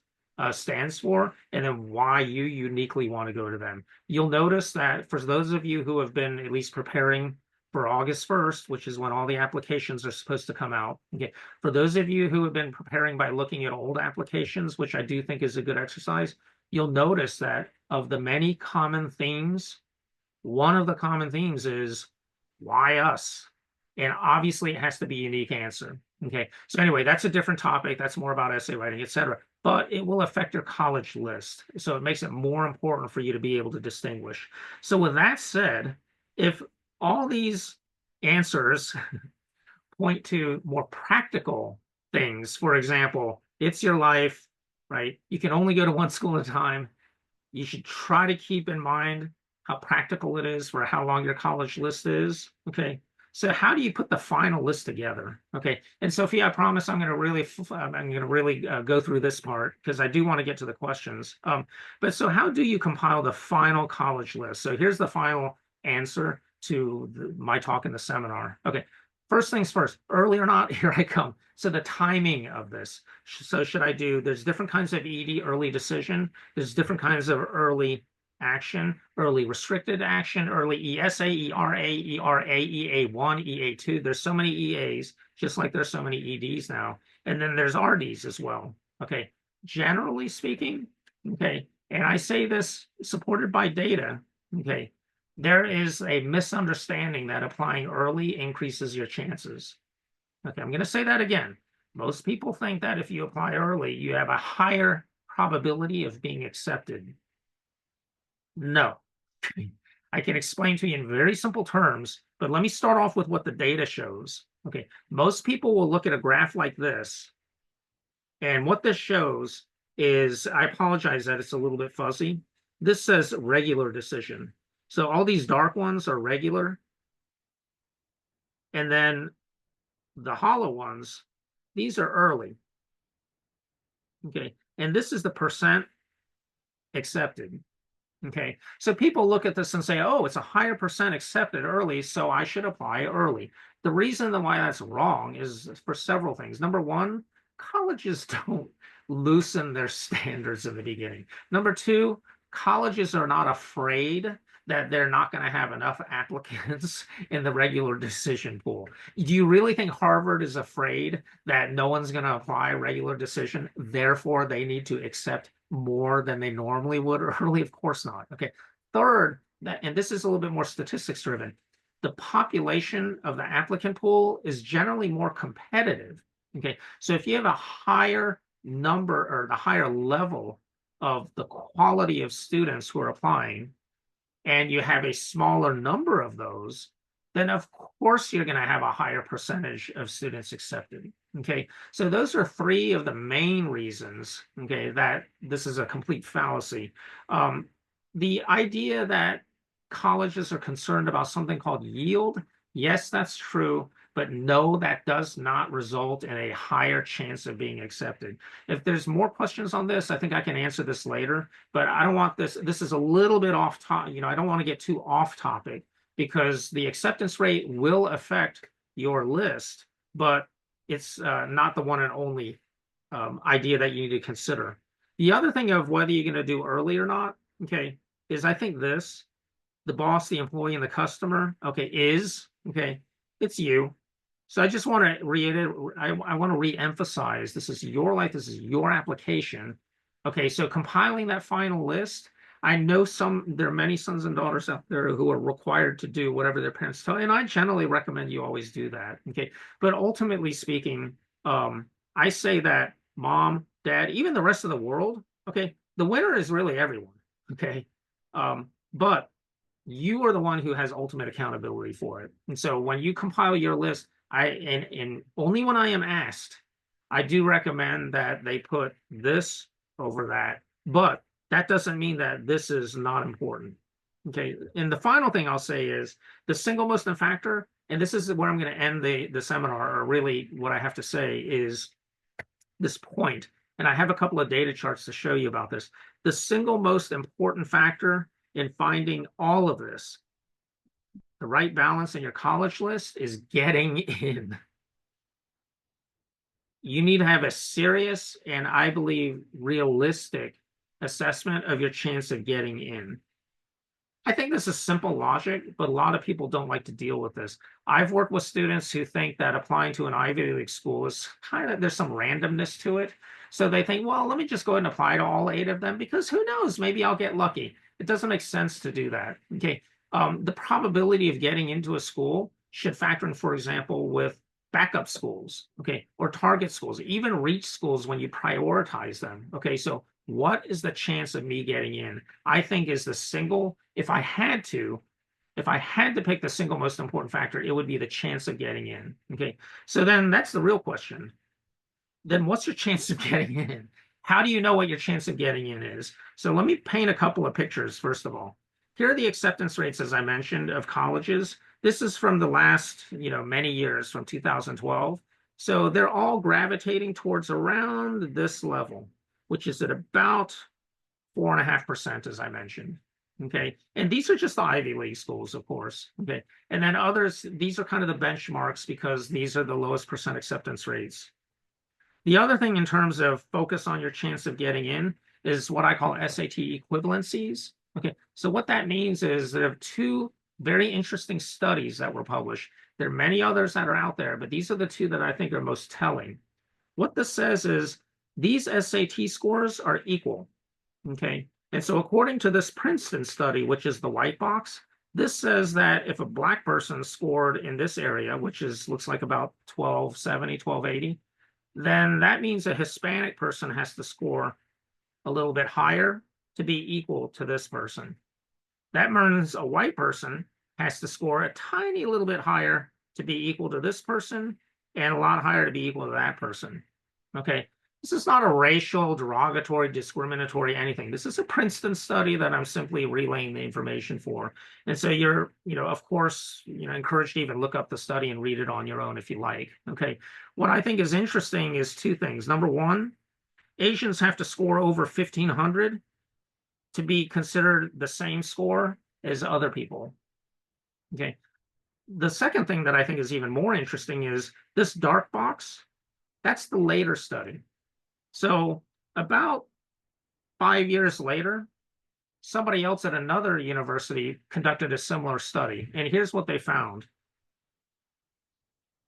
stands for, and then why you uniquely want to go to them. You'll notice that for those of you who have been at least preparing for August 1st, which is when all the applications are supposed to come out. Okay, for those of you who have been preparing by looking at old applications, which I do think is a good exercise, you'll notice that of the many common themes, one of the common themes is why us? And obviously it has to be a unique answer. Okay, so anyway, that's a different topic. That's more about essay writing, etc. But it will affect your college list. So it makes it more important for you to be able to distinguish. So with that said, if all these answers point to more practical things, for example, it's your life, right? You can only go to one school at a time. You should try to keep in mind how practical it is for how long your college list is. Okay, So how do you put the final list together? Okay, and Sophia, I promise I'm going to really go through this part because I do want to get to the questions. But so how do you compile the final college list? So here's the final answer to my talk in the seminar. Okay, first things first, early or not, here I come. So the timing of this. So should I do, there's different kinds of ED, early decision. There's different kinds of early action, early restricted action, early ESA, ERA, EA1, EA2. There's so many EAs, just like there's so many EDs now. And then there's RDs as well. Okay, generally speaking, okay, and I say this supported by data, okay, there is a misunderstanding that applying early increases your chances. Okay, I'm going to say that again. Most people think that if you apply early, you have a higher probability of being accepted. No, I can explain to you in very simple terms, but let me start off with what the data shows. Okay, most people will look at a graph like this, and what this shows is, I apologize that it's a little bit fuzzy. This says regular decision. So all these dark ones are regular, and then the hollow ones, these are early. Okay, and this is the percent accepted. Okay, so people look at this and say, oh, it's a higher percent accepted early, so I should apply early. The reason why that's wrong is for several things. Number one, colleges don't loosen their standards in the beginning. Number two, colleges are not afraid that they're not going to have enough applicants in the regular decision pool. Do you really think Harvard is afraid that no one's going to apply regular decision, therefore they need to accept more than they normally would early? Of course not. Okay. Third, and this is a little bit more statistics driven, the population of the applicant pool is generally more competitive. Okay. So if you have a higher number or the higher level of the quality of students who are applying, and you have a smaller number of those, then of course you're going to have a higher percentage of students accepted. Okay, so those are three of the main reasons, okay, that this is a complete fallacy. The idea that colleges are concerned about something called yield, yes, that's true, but no, that does not result in a higher chance of being accepted. If there's more questions on this, I think I can answer this later, but I don't want this is a little bit off topic, I don't want to get too off topic, because the acceptance rate will affect your list, but it's not the one and only idea that you need to consider. The other thing of whether you're going to do early or not, okay, is I think this, the boss, the employee, and the customer, okay, okay, it's you. So I just want to reiterate, I want to re-emphasize, this is your life, this is your application. Okay, so compiling that final list, I know there are many sons and daughters out there who are required to do whatever their parents tell, and I generally recommend you always do that. Okay, but ultimately speaking, I say that mom, dad, even the rest of the world, okay, the winner is really everyone. Okay, but you are the one who has ultimate accountability for it. And so when you compile your list, and only when I am asked, I do recommend that they put this over that, but that doesn't mean that this is not important. Okay, and the final thing I'll say is the single most important factor, and this is where I'm going to end the seminar, or really what I have to say is this point, and I have a couple of data charts to show you about this. The single most important factor in finding all of this, the right balance in your college list, is getting in. You need to have a serious and, I believe, realistic assessment of your chance of getting in. I think this is simple logic, but a lot of people don't like to deal with this. I've worked with students who think that applying to an Ivy League school is there's some randomness to it. So they think, well, let me just go ahead and apply to all 8 of them, because who knows, maybe I'll get lucky. It doesn't make sense to do that. Okay, the probability of getting into a school should factor in, for example, with backup schools, okay, or target schools, even reach schools when you prioritize them. Okay, so what is the chance of me getting in? I think is the single, if I had to pick the single most important factor, it would be the chance of getting in. Okay, so then that's the real question. Then what's your chance of getting in? How do you know what your chance of getting in is? So let me paint a couple of pictures, first of all. Here are the acceptance rates, as I mentioned, of colleges This is from the last, many years, from 2012. So they're all gravitating towards around this level, which is at about 4.5%, as I mentioned. Okay. And these are just the Ivy League schools, of course. Okay. And then others, these are kind of the benchmarks because these are the lowest percent acceptance rates. The other thing in terms of focus on your chance of getting in is what I call SAT equivalencies. Okay. So what that means is there are two very interesting studies that were published. There are many others that are out there, but these are the two that I think are most telling. What this says is these SAT scores are equal. Okay. And so according to this Princeton study, which is the white box, this says that if a Black person scored in this area, which looks like about 1270, 1280, then that means a Hispanic person has to score a little bit higher to be equal to this person. That means a white person has to score a tiny little bit higher to be equal to this person and a lot higher to be equal to that person. Okay. This is not a racial, derogatory, discriminatory anything. This is a Princeton study that I'm simply relaying the information for. And so you're, of course, encouraged to even look up the study and read it on your own if you like. Okay. What I think is interesting is two things. Number one, Asians have to score over 1,500 to be considered the same score as other people. Okay. The second thing that I think is even more interesting is this dark box. That's the later study. So about 5 years later, somebody else at another university conducted a similar study. And here's what they found.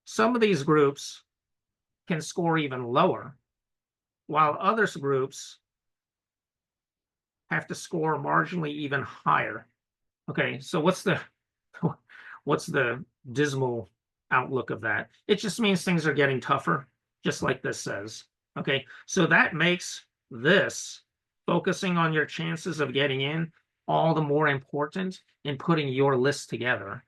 Some of these groups can score even lower, while other groups have to score marginally even higher. Okay, so what's the dismal outlook of that? It just means things are getting tougher, just like this says. Okay, so that makes this focusing on your chances of getting in all the more important in putting your list together.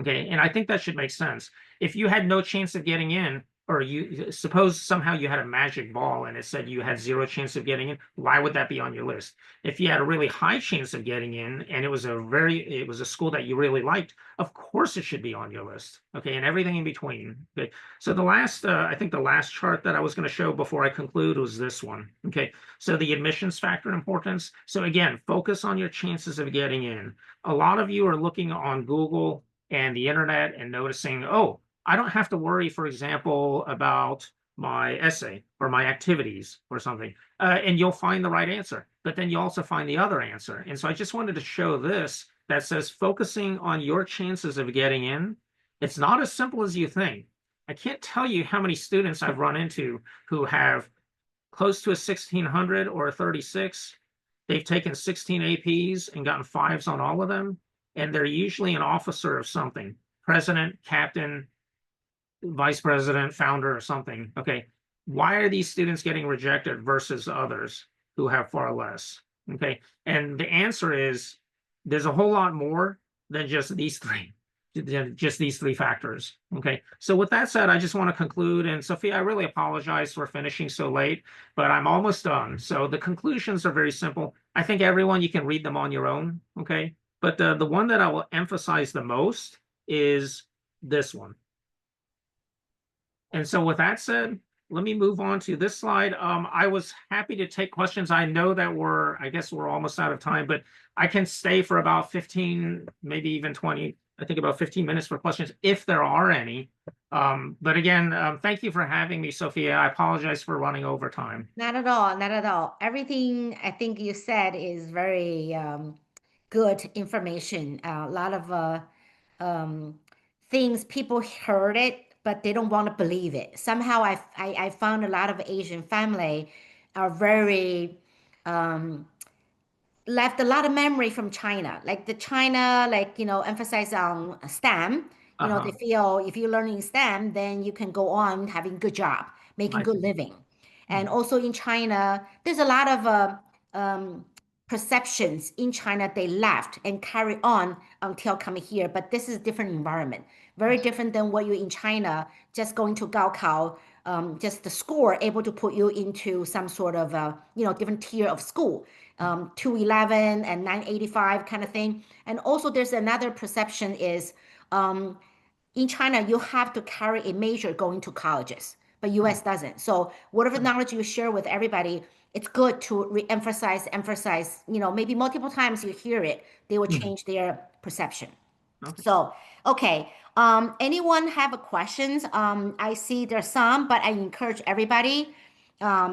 Okay, and I think that should make sense. If you had no chance of getting in, or you suppose somehow you had a magic ball and it said you had 0 chance of getting in, why would that be on your list? If you had a really high chance of getting in and it was a school that you really liked, of course it should be on your list. Okay, and everything in between. Okay, so I think the last chart that I was going to show before I conclude was this one. Okay, so the admissions factor importance. So again, focus on your chances of getting in. A lot of you are looking on Google and the internet and noticing, oh, I don't have to worry, for example, about my essay or my activities or something. And you'll find the right answer, but then you also find the other answer. And so I just wanted to show this that says focusing on your chances of getting in. It's not as simple as you think. I can't tell you how many students I've run into who have close to a 1600 or a 36. They've taken 16 APs and gotten 5s on all of them. And they're usually an officer of something, president, captain, vice president, founder, or something. Okay, why are these students getting rejected versus others who have far less? Okay, and the answer is there's a whole lot more than just these three factors. Okay, so with that said, I just want to conclude. And Sophia, I really apologize for finishing so late, but I'm almost done. So the conclusions are very simple. I think everyone, you can read them on your own. Okay, but the one that I will emphasize the most is this one. And so with that said, let me move on to this slide. I was happy to take questions. I know that I guess we're almost out of time, but I can stay for about 15, maybe even 20, I think about 15 minutes for questions if there are any. But again, thank you for having me, Sophia. I apologize for running over time. Not at all, not at all. Everything I think you said is very good information. A lot of things people heard it, but they don't want to believe it. Somehow I found a lot of Asian family are very left a lot of memory from China. Like the China, emphasize on STEM. They feel if you're learning STEM, then you can go on having good job, making good living. And also in China, there's a lot of perceptions in China they left and carry on until coming here. But this is a different environment, very different than what you're in China, just going to Gaokao, just the score able to put you into some sort of different tier of school. 211 and 985 kind of thing. And also there's another perception is In China, you have to carry a major going to colleges, but US doesn't. So whatever knowledge you share with everybody, it's good to re-emphasize, maybe multiple times you hear it, they will change their perception. Okay. So, okay. Anyone have questions? I see there's some, but I encourage everybody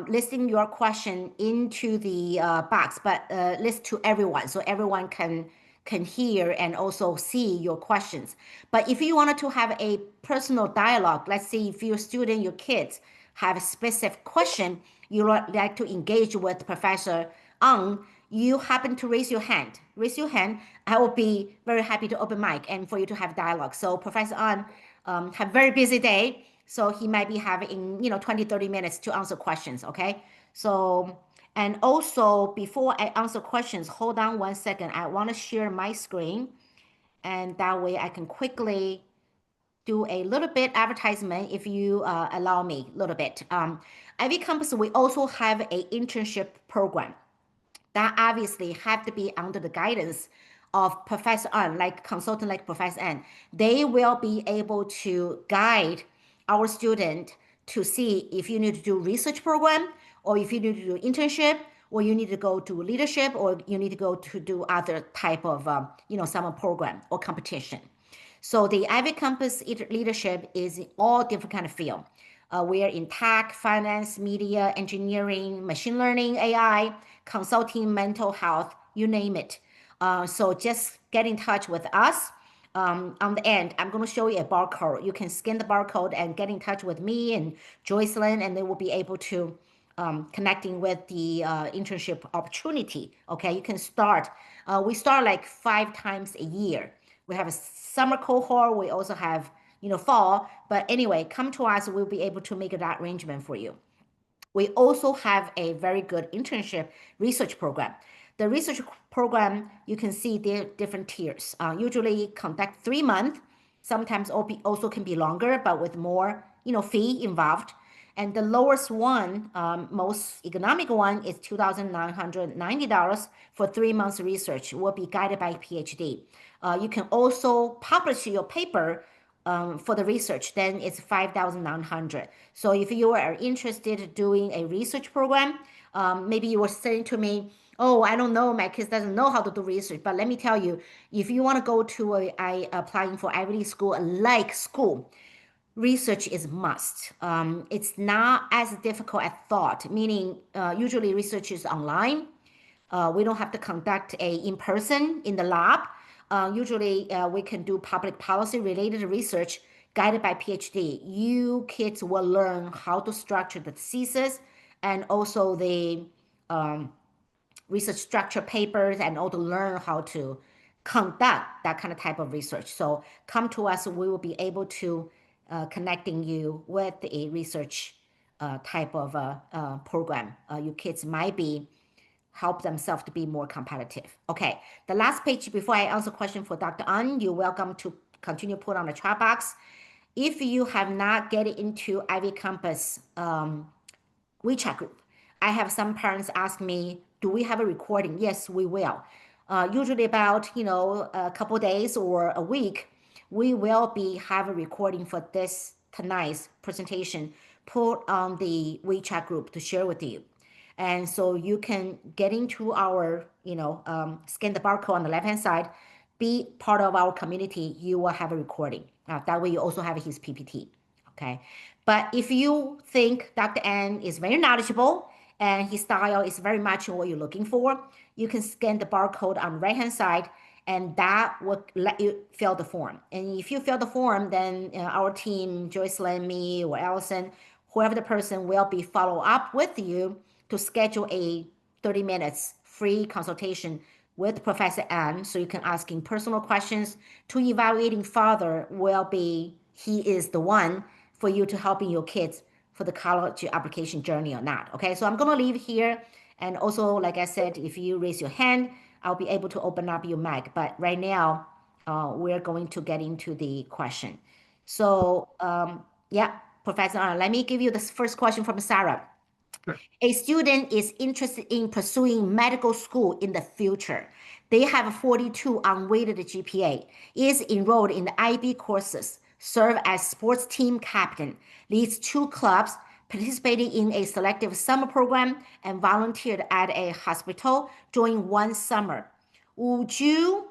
listing your question into the box, but list to everyone so everyone can hear and also see your questions. But if you wanted to have a personal dialogue, let's say if your student, your kids have a specific question, you would like to engage with Professor Ahn, you happen to raise your hand. Raise your hand. I will be very happy to open mic and for you to have dialogue. So Professor Ahn have very busy day. So he might be having, 20, 30 minutes to answer questions. Okay. So, and also before I answer questions, hold on 1 second. I want to share my screen and that way I can quickly do a little bit advertisement if you allow me a little bit. IvyCompass, we also have a internship program that obviously have to be under the guidance of Professor Ahn, like consultant like Professor Ahn. They will be able to guide our student to see if you need to do research program or if you need to do internship or you need to go to leadership or you need to go to do other type of summer program or competition. So the IvyCompass leadership is in all different kind of field. We are in tech, finance, media, engineering, machine learning, AI, consulting, mental health, you name it. So just get in touch with us. On the end, I'm going to show you a barcode. You can scan the barcode and get in touch with me and Joycelyn, and they will be able to connecting with the internship opportunity. Okay, you can start. We start like 5 times a year. We have a summer cohort. We also have fall. But anyway, come to us. We'll be able to make that arrangement for you. We also have a very good internship research program. The research program, you can see there different tiers. Usually conduct 3 months. Sometimes also can be longer, but with more fee involved. And the lowest one, most economic one, is $2,990 for 3 months research. Will be guided by PhD. You can also publish your paper for the research, then it's 5,900. So if you are interested in doing a research program, maybe you were saying to me, oh, I don't know, my kids doesn't know how to do research. But let me tell you, if you want to go to applying for Ivy League school, like school, research is must. It's not as difficult as thought, meaning usually research is online. We don't have to conduct in person in the lab. Usually we can do public policy related research guided by PhD. You kids will learn how to structure the thesis and also the research structure papers and also learn how to conduct that kind of type of research. So come to us, we will be able to connecting you with a research type of program. You kids might be help themselves to be more competitive. Okay, the last page before I answer question for Dr. Ahn, you're welcome to continue put on the chat box. If you have not get into IvyCompass WeChat group, I have some parents ask me, do we have a recording? Yes, we will. Usually about a couple days or a week, we will have a recording for this tonight's presentation put on the WeChat group to share with you. And so you can get into our, scan the barcode on the left-hand side, be part of our community, you will have a recording. That way you also have his PPT, okay? But if you think Dr. Ahn is very knowledgeable and his style is very much what you're looking for, you can scan the barcode on the right-hand side and that will let you fill the form. And if you fill the form, then our team, Joycelyn, me, or Allison, whoever the person will be follow up with you to schedule a 30 minutes free consultation with Professor Ahn, so you can ask him personal questions to evaluating further he is the one for you to helping your kids for the college application journey or not. Okay, so I'm gonna leave here. And also, like I said, if you raise your hand, I'll be able to open up your mic. But right now, we're going to get into the question. So yeah, Professor Ahn, let me give you the first question from Sarah. Sure. A student is interested in pursuing medical school in the future. They have a 42 unweighted GPA, is enrolled in the IB courses, serve as sports team captain, leads 2 clubs, participated in a selective summer program, and volunteered at a hospital during 1 summer. Would you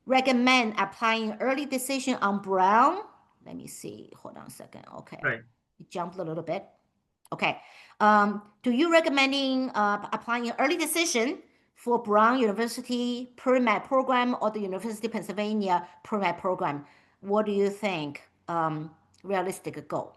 recommend applying early decision on Brown? Let me see. Hold on a second. Okay. Right. It jumped a little bit. Okay. Do you recommending applying early decision for Brown University pre-med program or the University of Pennsylvania pre-med program? What do you think realistic goal?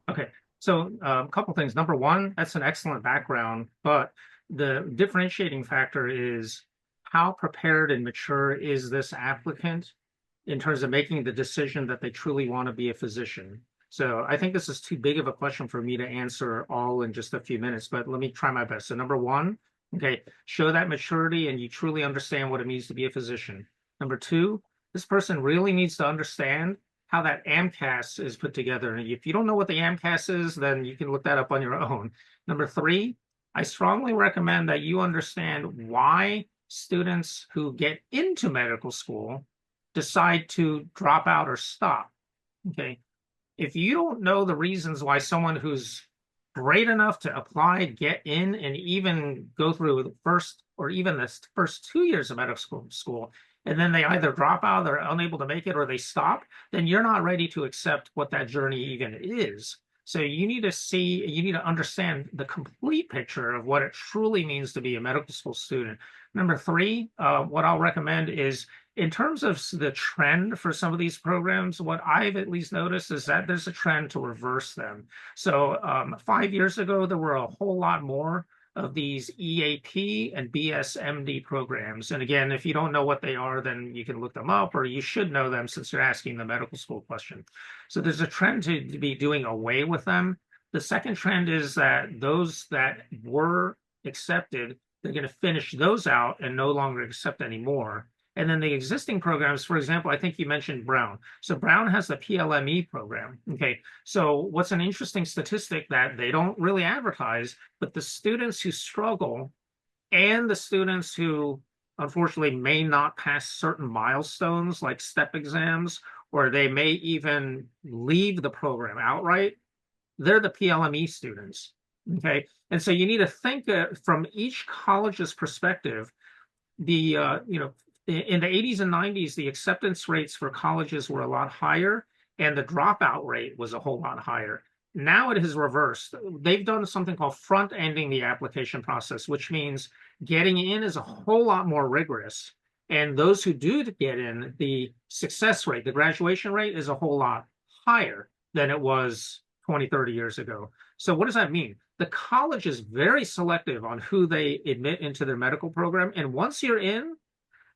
Okay, so a couple things. Number one, that's an excellent background, but the differentiating factor is how prepared and mature is this applicant in terms of making the decision that they truly want to be a physician. So I think this is too big of a question for me to answer all in just a few minutes, but let me try my best. So number one, okay, show that maturity and you truly understand what it means to be a physician. Number two, this person really needs to understand how that AMCAS is put together. And if you don't know what the AMCAS is, then you can look that up on your own. Number three, I strongly recommend that you understand why students who get into medical school decide to drop out or stop. Okay. If you don't know the reasons why someone who's great enough to apply, get in, and even go through the first or even the first 2 years of medical school, and then they either drop out, they're unable to make it, or they stop, then you're not ready to accept what that journey even is. So you need to understand the complete picture of what it truly means to be a medical school student. Number three, what I'll recommend is in terms of the trend for some of these programs, what I've at least noticed is that there's a trend to reverse them. So 5 years ago, there were a whole lot more of these EAP and BSMD programs. And again, if you don't know what they are, then you can look them up, or you should know them since you're asking the medical school question. So there's a trend to be doing away with them. The second trend is that those that were accepted, they're going to finish those out and no longer accept anymore. And then the existing programs, for example, I think you mentioned Brown. So Brown has the PLME program. Okay, so what's an interesting statistic that they don't really advertise, but the students who struggle and the students who unfortunately may not pass certain milestones like step exams, or they may even leave the program outright, they're the PLME students. Okay, and so you need to think from each college's perspective. The in the 80s and 90s, the acceptance rates for colleges were a lot higher, and the dropout rate was a whole lot higher. Now it has reversed. They've done something called front-ending the application process, which means getting in is a whole lot more rigorous. And those who do get in, the success rate, the graduation rate is a whole lot higher than it was 20, 30 years ago. So what does that mean? The college is very selective on who they admit into their medical program. And once you're in,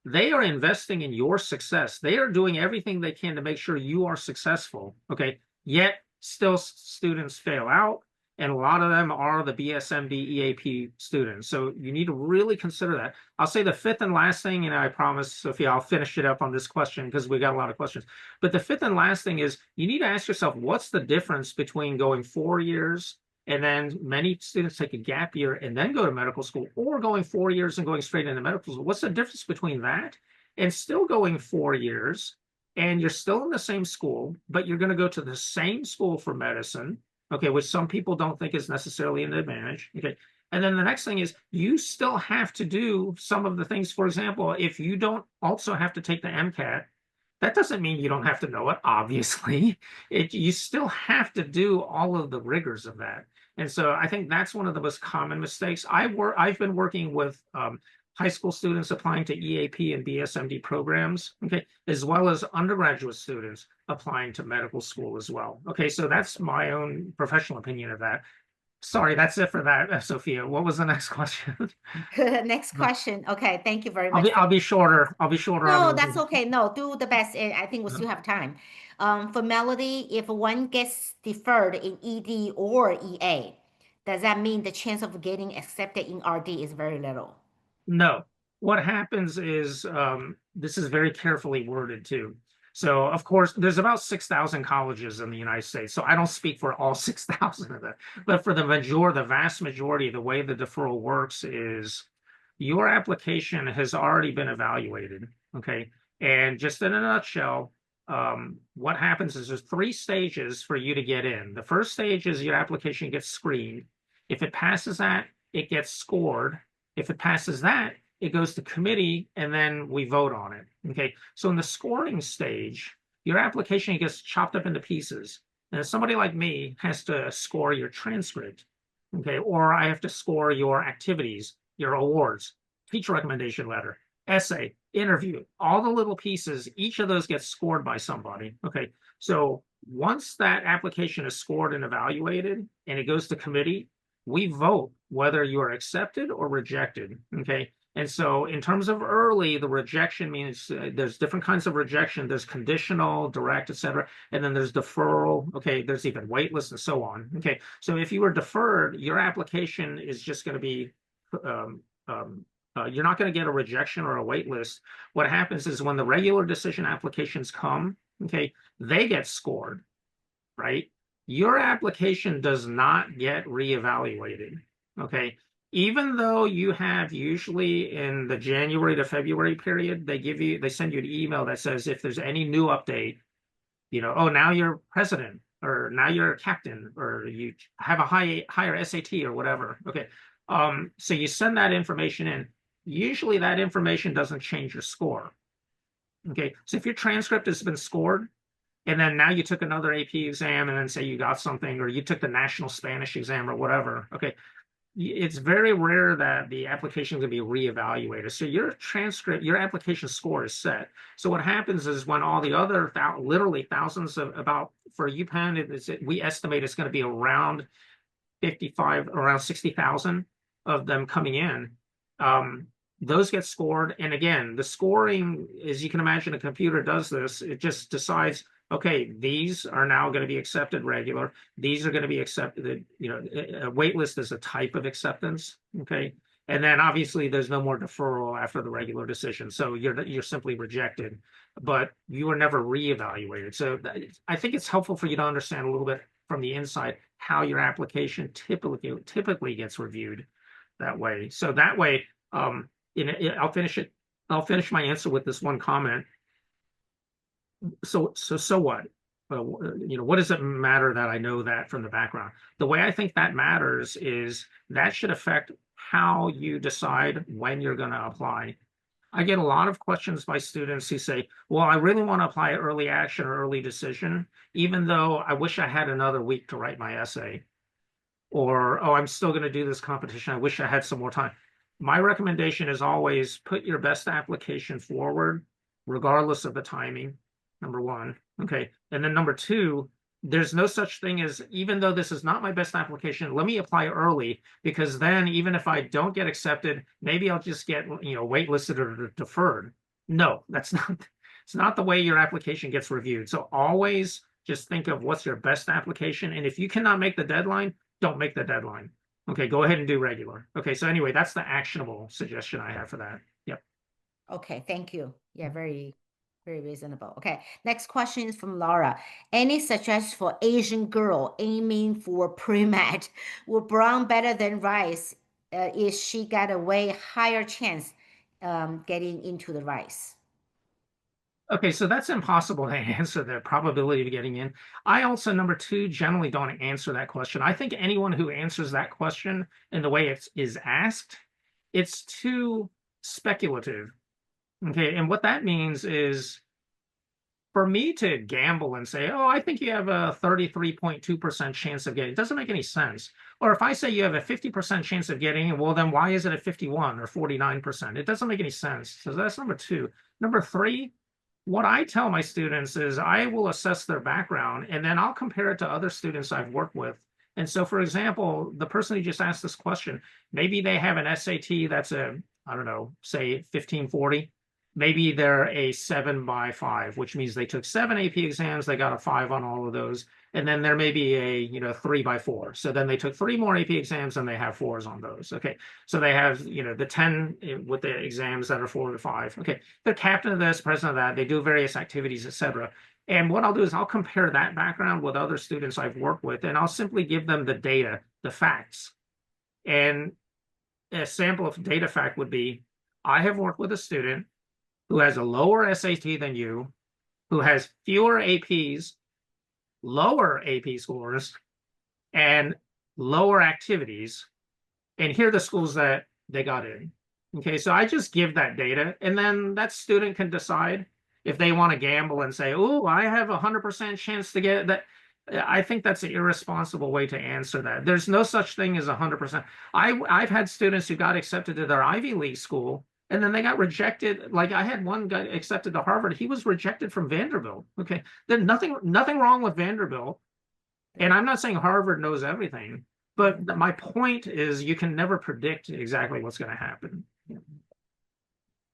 they are investing in your success. They are doing everything they can to make sure you are successful. Okay. Yet still students fail out. And a lot of them are the BSMD EAP students. So you need to really consider that. I'll say the fifth and last thing, and I promise, Sophia, I'll finish it up on this question because we got a lot of questions. But the fifth and last thing is you need to ask yourself, what's the difference between going 4 years and then many students take a gap year and then go to medical school, or going 4 years and going straight into medical school? What's the difference between that and still going 4 years and you're still in the same school, but you're going to go to the same school for medicine, okay, which some people don't think is necessarily an advantage, okay? And then the next thing is you still have to do some of the things. For example, if you don't also have to take the MCAT, that doesn't mean you don't have to know it, obviously. You still have to do all of the rigors of that. And so I think that's one of the most common mistakes. I've been working with high school students applying to EAP and BSMD programs, okay, as well as undergraduate students applying to medical school as well. Okay, so that's my own professional opinion of that. Sorry, that's it for that, Sophia. What was the next question? Next question. Okay, thank you very much. I'll be shorter. I'll be shorter. No, that's okay. No, do the best. And I think we still have time. For Melody, if one gets deferred in ED or EA, does that mean the chance of getting accepted in RD is very little? No. What happens is, this is very carefully worded too. So of course, there's about 6,000 colleges in the United States. So I don't speak for all 6,000 of them, but for the vast majority, the way the deferral works is your application has already been evaluated. Okay. And just in a nutshell, what happens is there's 3 stages for you to get in. The first stage is your application gets screened. If it passes that, it gets scored. If it passes that, it goes to committee, and then we vote on it. Okay. So in the scoring stage, your application gets chopped up into pieces. And somebody like me has to score your transcript. Okay. Or I have to score your activities, your awards, teacher recommendation letter, essay, interview, all the little pieces, each of those gets scored by somebody. Okay. So once that application is scored and evaluated and it goes to committee, we vote whether you are accepted or rejected. Okay. And so in terms of early, the rejection means there's different kinds of rejection. There's conditional, direct, etc. And then there's deferral. Okay. There's even waitlist and so on. Okay. So if you were deferred, your application is just going to be, you're not going to get a rejection or a wait list. What happens is when the regular decision applications come, okay, they get scored, right? Your application does not get reevaluated, okay? Even though you have usually in the January to February period, they send you an email that says if there's any new update, oh, now you're president, or now you're a captain, or you have a higher SAT or whatever, okay? So you send that information in. Usually that information doesn't change your score. Okay, so if your transcript has been scored, and then now you took another AP exam and then say you got something, or you took the national Spanish exam or whatever, okay, it's very rare that the application is going to be reevaluated. So your transcript, your application score is set. So what happens is when all the other literally thousands of for UPenn, we estimate it's going to be around 60,000 of them coming in. Those get scored. And again, the scoring, as you can imagine, a computer does this. It just decides, okay, these are now going to be accepted regular. These are going to be accepted. A wait list is a type of acceptance. Okay. And then obviously there's no more deferral after the regular decision. So you're simply rejected, but you were never reevaluated. So I think it's helpful for you to understand a little bit from the inside how your application typically gets reviewed that way. So that way, I'll finish my answer with this one comment. So what? What does it matter that I know that from the background? The way I think that matters is that should affect how you decide when you're going to apply. I get a lot of questions by students who say, well, I really want to apply early action or early decision, even though I wish I had another week to write my essay. Or, oh, I'm still going to do this competition. I wish I had some more time. My recommendation is always put your best application forward, regardless of the timing, number one. Okay. And then number two, there's no such thing as, even though this is not my best application, let me apply early, because then even if I don't get accepted, maybe I'll just get, waitlisted or deferred. No, it's not the way your application gets reviewed. So always just think of what's your best application. And if you cannot make the deadline, don't make the deadline. Okay, go ahead and do regular. Okay, so anyway, that's the actionable suggestion I have for that. Yep. Okay, thank you. Yeah, very, very reasonable. Okay, next question is from Laura. Any suggestions for Asian girl aiming for pre-med? Will brown better than rice? Is she got a way higher chance getting into the rice? Okay, so that's impossible to answer, the probability of getting in. I also, number two, generally don't answer that question. I think anyone who answers that question in the way it is asked, it's too speculative. Okay, and what that means is for me to gamble and say, oh, I think you have a 33.2% chance of getting, it doesn't make any sense. Or if I say you have a 50% chance of getting, well, then why is it a 51 or 49%? It doesn't make any sense. So that's number two. Number three, what I tell my students is I will assess their background and then I'll compare it to other students I've worked with. And so, for example, the person who just asked this question, maybe they have an SAT that's I don't know, say 1540. maybe they're a 7x5, which means they took 7 AP exams, they got a 5 on all of those. And then there may be a 3x4. So then they took 3 more AP exams and they have 4s on those. Okay. So they have, the 10 with the exams that are 4 to 5. Okay. They're captain of this, president of that. They do various activities, etc. And what I'll do is I'll compare that background with other students I've worked with, and I'll simply give them the data, the facts. And a sample of data fact would be, I have worked with a student who has a lower SAT than you, who has fewer APs, lower AP scores, and lower activities. And here are the schools that they got in. Okay, so I just give that data, and then that student can decide if they want to gamble and say, oh, I have a 100% chance to get that. I think that's an irresponsible way to answer that. There's no such thing as 100%. I've had students who got accepted to their Ivy League school, and then they got rejected. Like I had one guy accepted to Harvard. He was rejected from Vanderbilt. Okay, there's nothing wrong with Vanderbilt. And I'm not saying Harvard knows everything, but my point is you can never predict exactly what's going to happen.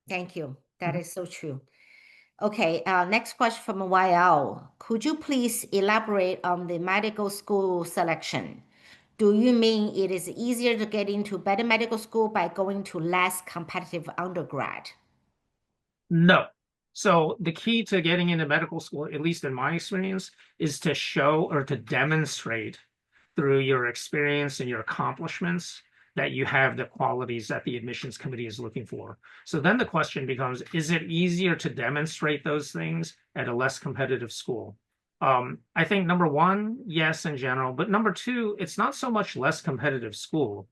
Thank you. That is so true. Okay, next question from YL. Could you please elaborate on the medical school selection? Do you mean it is easier to get into better medical school by going to less competitive undergrad? No. So the key to getting into medical school, at least in my experience, is to show or to demonstrate through your experience and your accomplishments that you have the qualities that the admissions committee is looking for. So then the question becomes, is it easier to demonstrate those things at a less competitive school? I think number one, yes, in general, but number two, it's not so much less competitive school.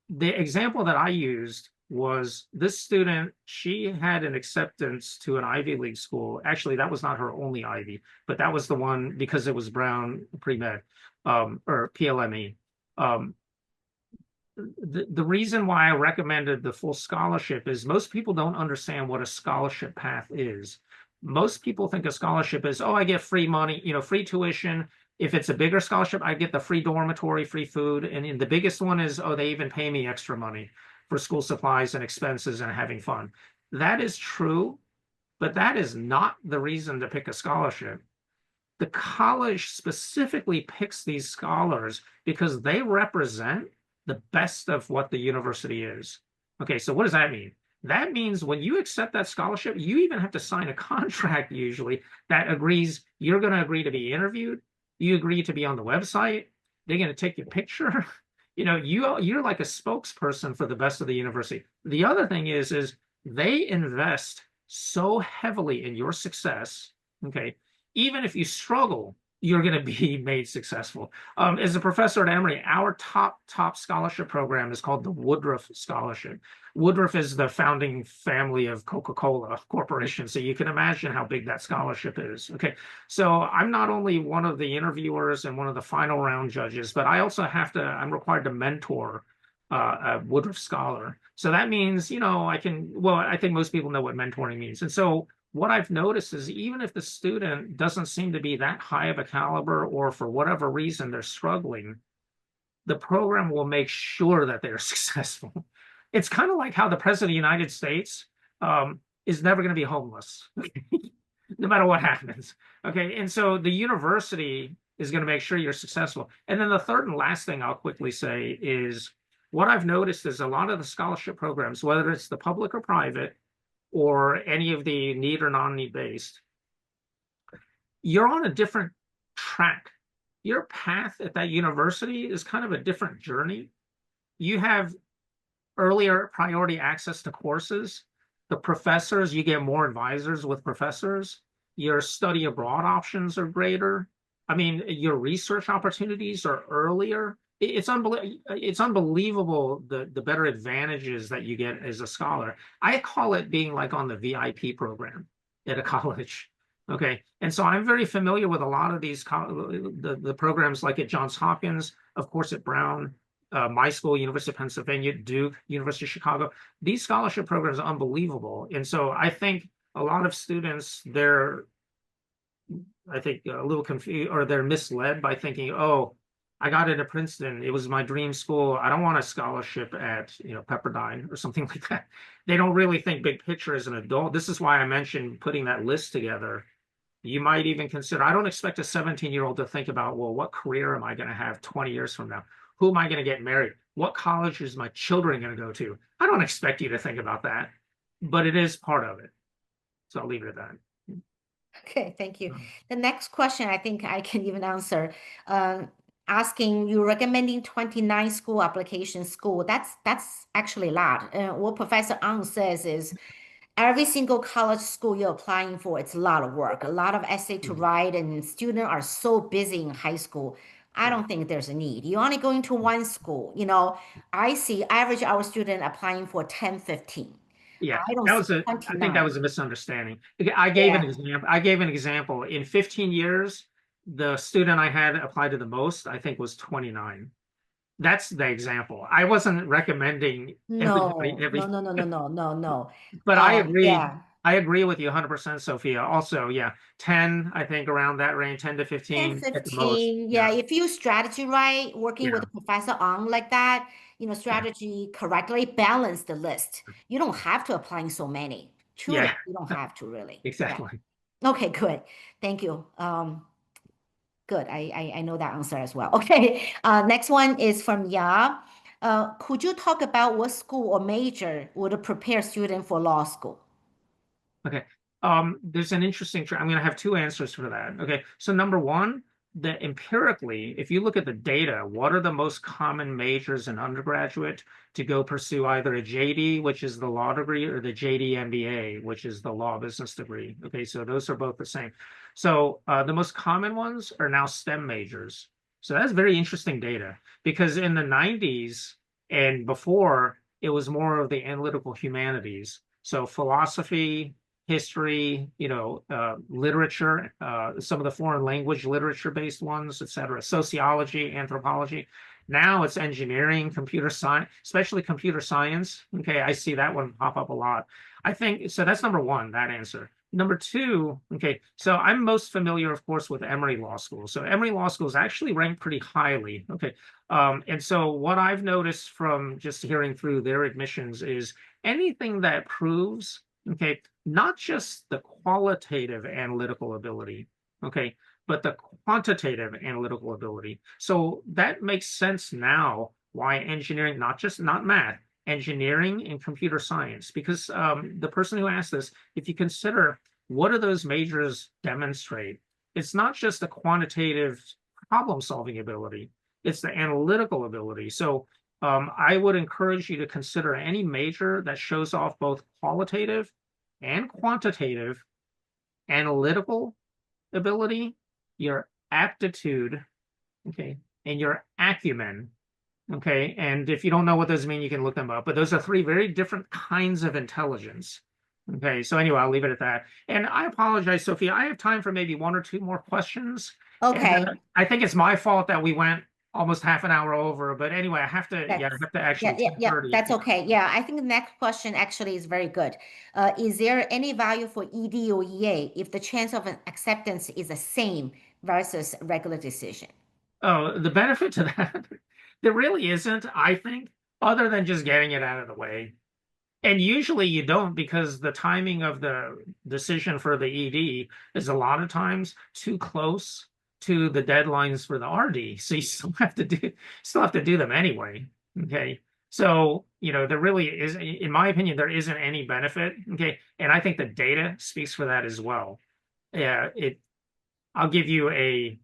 The example that I used was this student, she had an acceptance to an Ivy League school. Actually, that was not her only Ivy, but that was the one because it was Brown pre-med or PLME. The reason why I recommended the full scholarship is most people don't understand what a scholarship path is. Most people think a scholarship is, oh, I get free money, free tuition. If it's a bigger scholarship, I get the free dormitory, free food. And the biggest one is, oh, they even pay me extra money for school supplies and expenses and having fun. That is true, but that is not the reason to pick a scholarship. The college specifically picks these scholars because they represent the best of what the university is. Okay, so what does that mean? That means when you accept that scholarship, you even have to sign a contract usually that agrees you're going to agree to be interviewed. You agree to be on the website. They're going to take your picture. You're like a spokesperson for the best of the university. The other thing is they invest so heavily in your success. Okay, even if you struggle, you're going to be made successful. As a professor at Emory, our top scholarship program is called the Woodruff Scholarship. Woodruff is the founding family of Coca-Cola Corporation, so you can imagine how big that scholarship is. Okay, so I'm not only one of the interviewers and one of the final round judges, but I also I'm required to mentor a Woodruff scholar. So that means, I think most people know what mentoring means. And so what I've noticed is even if the student doesn't seem to be that high of a caliber, or for whatever reason they're struggling, the program will make sure that they're successful. It's kind of like how the president of the United States is never going to be homeless, no matter what happens. Okay, and so the university is going to make sure you're successful. And then the third and last thing I'll quickly say is what I've noticed is a lot of the scholarship programs, whether it's the public or private, or any of the need or non-need based, you're on a different track. Your path at that university is kind of a different journey. You have earlier priority access to courses. The professors, you get more advisors with professors. Your study abroad options are greater. I mean, your research opportunities are earlier. It's unbelievable the better advantages that you get as a scholar. I call it being like on the VIP program at a college. Okay, and so I'm very familiar with a lot of these the programs, like at Johns Hopkins, of course at Brown, my school, University of Pennsylvania, Duke, University of Chicago. These scholarship programs are unbelievable, and so I think a lot of students they're a little confused, or they're misled by thinking, oh, I got into Princeton. It was my dream school. I don't want a scholarship at, Pepperdine or something like that. They don't really think big picture as an adult. This is why I mentioned putting that list together. You might even consider, I don't expect a 17-year-old to think about, well, what career am I going to have 20 years from now? Who am I going to get married? What college is my children going to go to? I don't expect you to think about that, but it is part of it. So I'll leave it at that. Okay, thank you. The next question I think I can even answer. Asking you recommending 29 school application school. That's actually a lot. What Professor Ahn says is every single college school you're applying for, it's a lot of work, a lot of essay to write, and students are so busy in high school. I don't think there's a need. You're only going to one school. I see average our student applying for 10, 15. Yeah, I don't that see was I think 29. that was a misunderstanding. I gave an Yeah. example. I gave an example. In 15 years, the student I had apply to the most, I think, was 29. That's the example. I wasn't recommending everybody, No. but I agree. Yeah. I agree with you 100%, Sophia. Also, yeah, 10, I think around that range, 10 to 10, 15 at the most. 15. Yeah, Yeah. If you strategy right, working yeah, with Professor on like that, yeah, strategy correctly, balance the list. You don't have to apply so many. Truly, yeah, you don't have to really. Yeah. exactly. Okay, good. Thank you. Good. I know that answer as well. Okay. Next one is from Ya. Could you talk about what school or major would prepare student for law school? Okay. There's an interesting I'm going to have two answers for that. Okay. So number one, that empirically, if you look at the data, what are the most common majors in undergraduate to go pursue either a JD, which is the law degree, or the JD MBA, which is the law business degree. Okay. So those are both the same. So the most common ones are now STEM majors. So that's very interesting data because in the 90s and before, it was more of the analytical humanities. So philosophy, history, literature, some of the foreign language literature-based ones, et cetera, sociology, anthropology. Now it's engineering, computer science, especially computer science. Okay, I see that one pop up a lot. I think, so that's number one, that answer. Number two, okay, so I'm most familiar, of course, with Emory Law School. So Emory Law School is actually ranked pretty highly. Okay, and so what I've noticed from just hearing through their admissions is anything that proves, okay, not just the qualitative analytical ability, okay, but the quantitative analytical ability. So that makes sense now why engineering, not math, engineering and computer science, because the person who asked this, if you consider what do those majors demonstrate, it's not just the quantitative problem solving ability, it's the analytical ability. So I would encourage you to consider any major that shows off both qualitative and quantitative analytical ability, your aptitude, okay, and your acumen, okay. And if you don't know what those mean, you can look them up. But those are three very different kinds of intelligence. Okay, so anyway, I'll leave it at that. And I apologize, Sophia. I have time for maybe one or two more questions. Okay. And I think it's my fault that we went almost half an hour over. But anyway, I have to actually Yeah. 10:30. That's okay. Yeah, I think the next question actually is very good. Is there any value for ED or EA if the chance of an acceptance is the same versus regular decision? Oh, the benefit to that, there really isn't, I think, other than just getting it out of the way. And usually you don't, because the timing of the decision for the ED is a lot of times too close to the deadlines for the RD. So you still have to do them anyway. Okay. So, there really is, in my opinion, there isn't any benefit. Okay. And I think the data speaks for that as well. Yeah, I'll give you an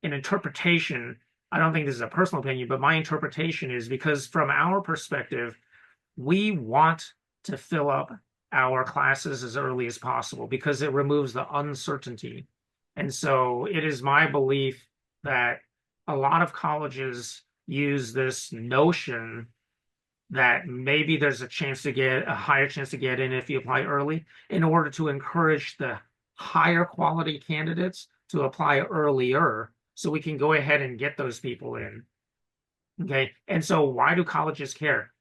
interpretation. I don't think this is a personal opinion, but my interpretation is because from our perspective, we want to fill up our classes as early as possible because it removes the uncertainty. And so it is my belief that a lot of colleges use this notion that maybe there's a higher chance to get in if you apply early in order to encourage the higher quality candidates to apply earlier so we can go ahead and get those people in. Okay. And so why do colleges care?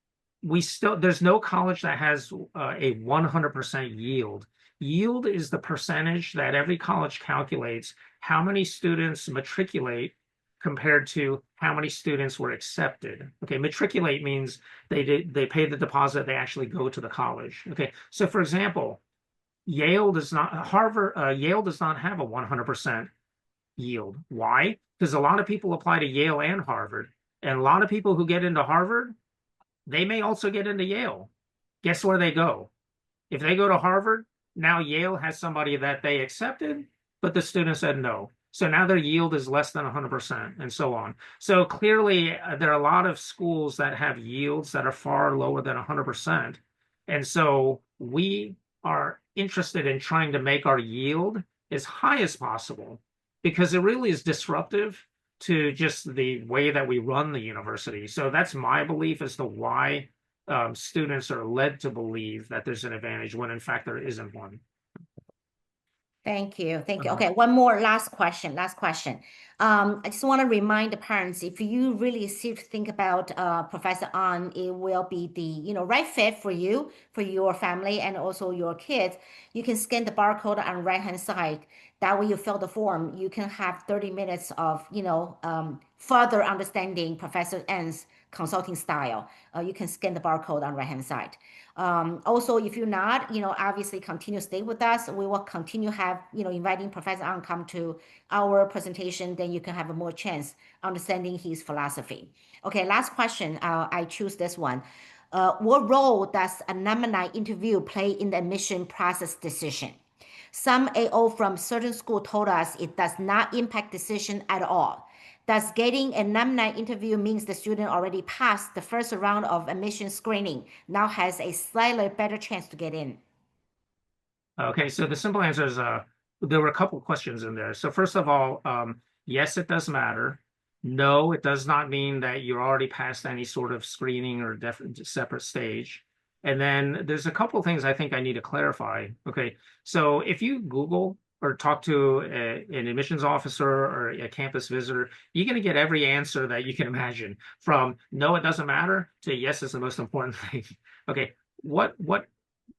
There's no college that has a 100% yield. Yield is the percentage that every college calculates how many students matriculate compared to how many students were accepted. Okay, matriculate means they pay the deposit, they actually go to the college. Okay, so for example, Yale does not have a 100% yield. Why? Because a lot of people apply to Yale and Harvard, and a lot of people who get into Harvard, they may also get into Yale. Guess where they go? If they go to Harvard, now Yale has somebody that they accepted, but the student said no. So now their yield is less than 100% and so on. So clearly there are a lot of schools that have yields that are far lower than 100%. And so we are interested in trying to make our yield as high as possible because it really is disruptive to just the way that we run the university. So that's my belief as to why students are led to believe that there's an advantage when in fact there isn't one. Thank you. Thank you. Okay, one more last question. I just want to remind the parents, if you really think about Professor Ahn, it will be the right fit for you, for your family, and also your kids. You can scan the barcode on the right-hand side. That way you fill the form. You can have 30 minutes of further understanding Professor Ahn's consulting style. You can scan the barcode on the right-hand side. Also, if you're not, obviously continue stay with us. We will continue inviting Professor Ahn come to our presentation. Then you can have a more chance understanding his philosophy. Okay, last question. I choose this one. What role does alumni interview play in the admission process decision? Some AO from certain school told us it does not impact decision at all. Does getting an alumni interview means the student already passed the first round of admission screening, now has a slightly better chance to get in? Okay, so the simple answer is there were a couple questions in there. So first of all, yes, it does matter. No, it does not mean that you're already past any sort of screening or separate stage. And then there's a couple of things I think I need to clarify. Okay, so if you Google or talk to an admissions officer or a campus visitor, you're going to get every answer that you can imagine, from no, it doesn't matter, to yes, it's the most important thing. Okay,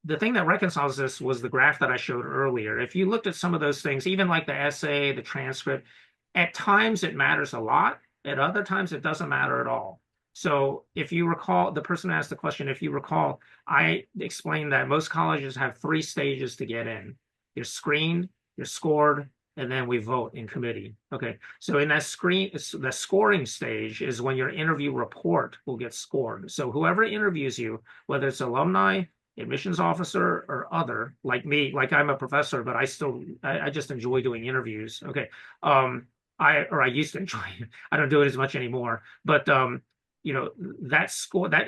the thing that reconciles this was the graph that I showed earlier. If you looked at some of those things, even like the essay, the transcript, at times it matters a lot, at other times it doesn't matter at all. So if you recall, the person asked the question, if you recall, I explained that most colleges have 3 stages to get in. You're screened, you're scored, and then we vote in committee. Okay, so in that the scoring stage is when your interview report will get scored. So whoever interviews you, whether it's alumni, admissions officer, or other, like me, like I'm a professor, but I just enjoy doing interviews. Okay, I used to enjoy it. I don't do it as much anymore, but that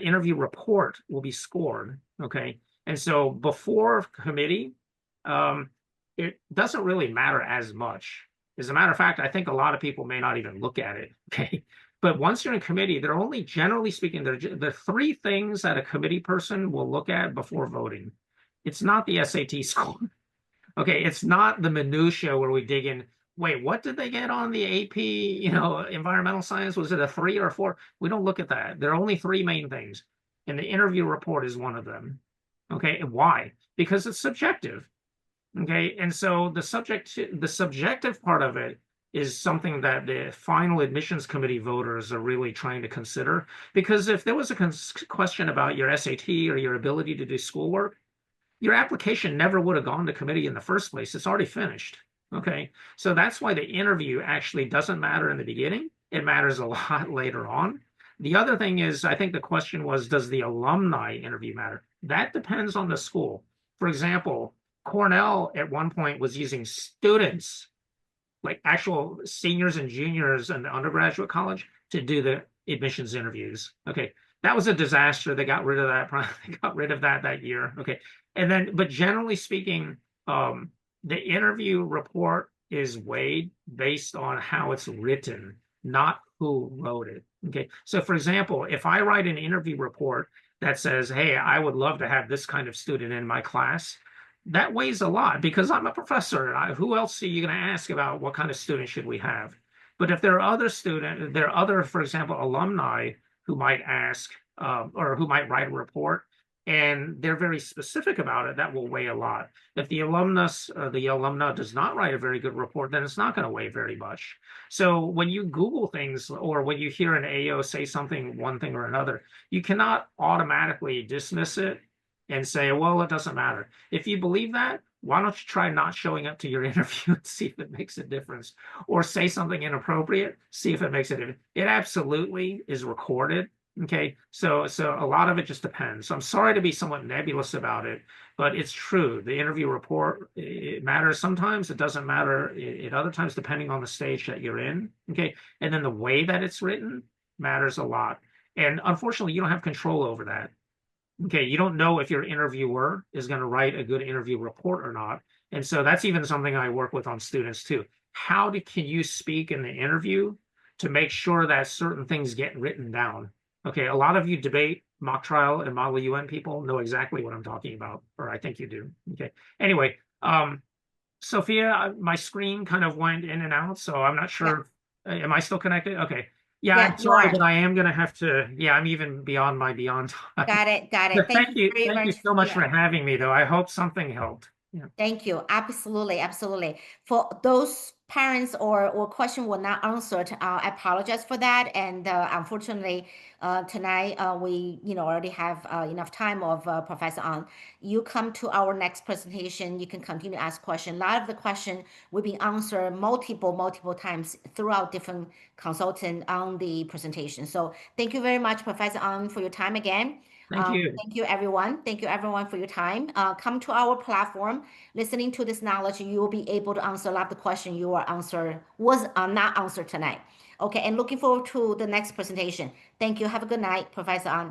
interview report will be scored. Okay, and so before committee, it doesn't really matter as much. As a matter of fact, I think a lot of people may not even look at it. Okay, but once you're in committee, they're only, generally speaking, the 3 things that a committee person will look at before voting. It's not the SAT score. Okay, it's not the minutia where we dig in. Wait, what did they get on the AP, environmental science? Was it a 3 or a 4? We don't look at that. There are only 3 main things, and the interview report is one of them. Okay, and why? Because it's subjective. Okay, and so the subjective part of it is something that the final admissions committee voters are really trying to consider. Because if there was a question about your SAT or your ability to do schoolwork, your application never would have gone to committee in the first place. It's already finished. Okay, so that's why the interview actually doesn't matter in the beginning. It matters a lot later on. The other thing is, I think the question was, does the alumni interview matter? That depends on the school. For example, Cornell at one point was using students, like actual seniors and juniors in the undergraduate college, to do the admissions interviews. Okay, that was a disaster. They got rid of that. They got rid of that year. Okay, and then, but generally speaking, the interview report is weighed based on how it's written, not who wrote it. Okay, so for example, if I write an interview report that says, hey, I would love to have this kind of student in my class, that weighs a lot because I'm a professor. Who else are you going to ask about what kind of student should we have? But if there are other, for example, alumni who might ask or who might write a report, and they're very specific about it, that will weigh a lot. If the alumnus or the alumna does not write a very good report, then it's not going to weigh very much. So when you Google things or when you hear an AO say something, one thing or another, you cannot automatically dismiss it and say, well, it doesn't matter. If you believe that, why don't you try not showing up to your interview and see if it makes a difference, or say something inappropriate, see if it makes a difference. It absolutely is recorded. Okay, so a lot of it just depends. So I'm sorry to be somewhat nebulous about it, but it's true. The interview report, it matters sometimes. It doesn't matter at other times, depending on the stage that you're in. Okay, and then the way that it's written matters a lot. And unfortunately, you don't have control over that. Okay, you don't know if your interviewer is going to write a good interview report or not. And so that's even something I work with on students too. Can you speak in the interview to make sure that certain things get written down? Okay, a lot of you debate mock trial and model UN people know exactly what I'm talking about, or I think you do. Okay, anyway, Sophia, my screen kind of went in and out, so I'm not sure. Yeah. Am I still connected? Okay. Yeah, I'm sorry, but I am going to have to, I'm even beyond my beyond time. Got it. But thank you so much for having me, though. I hope something helped. Yeah. Thank you. Absolutely. For those parents or question were not answered, I apologize for that. And unfortunately, tonight we already have enough time of Professor Ahn. You come to our next presentation, you can continue to ask questions. A lot of the questions will be answered multiple times throughout different consultants on the presentation. So thank you very much, Professor Ahn, for your time again. Thank you. Thank you, everyone. Thank you, everyone, for your time. Come to our platform. Listening to this knowledge, you will be able to answer a lot of the questions you was not answered tonight. Okay, and looking forward to the next presentation. Thank you. Have a good night, Professor Ahn.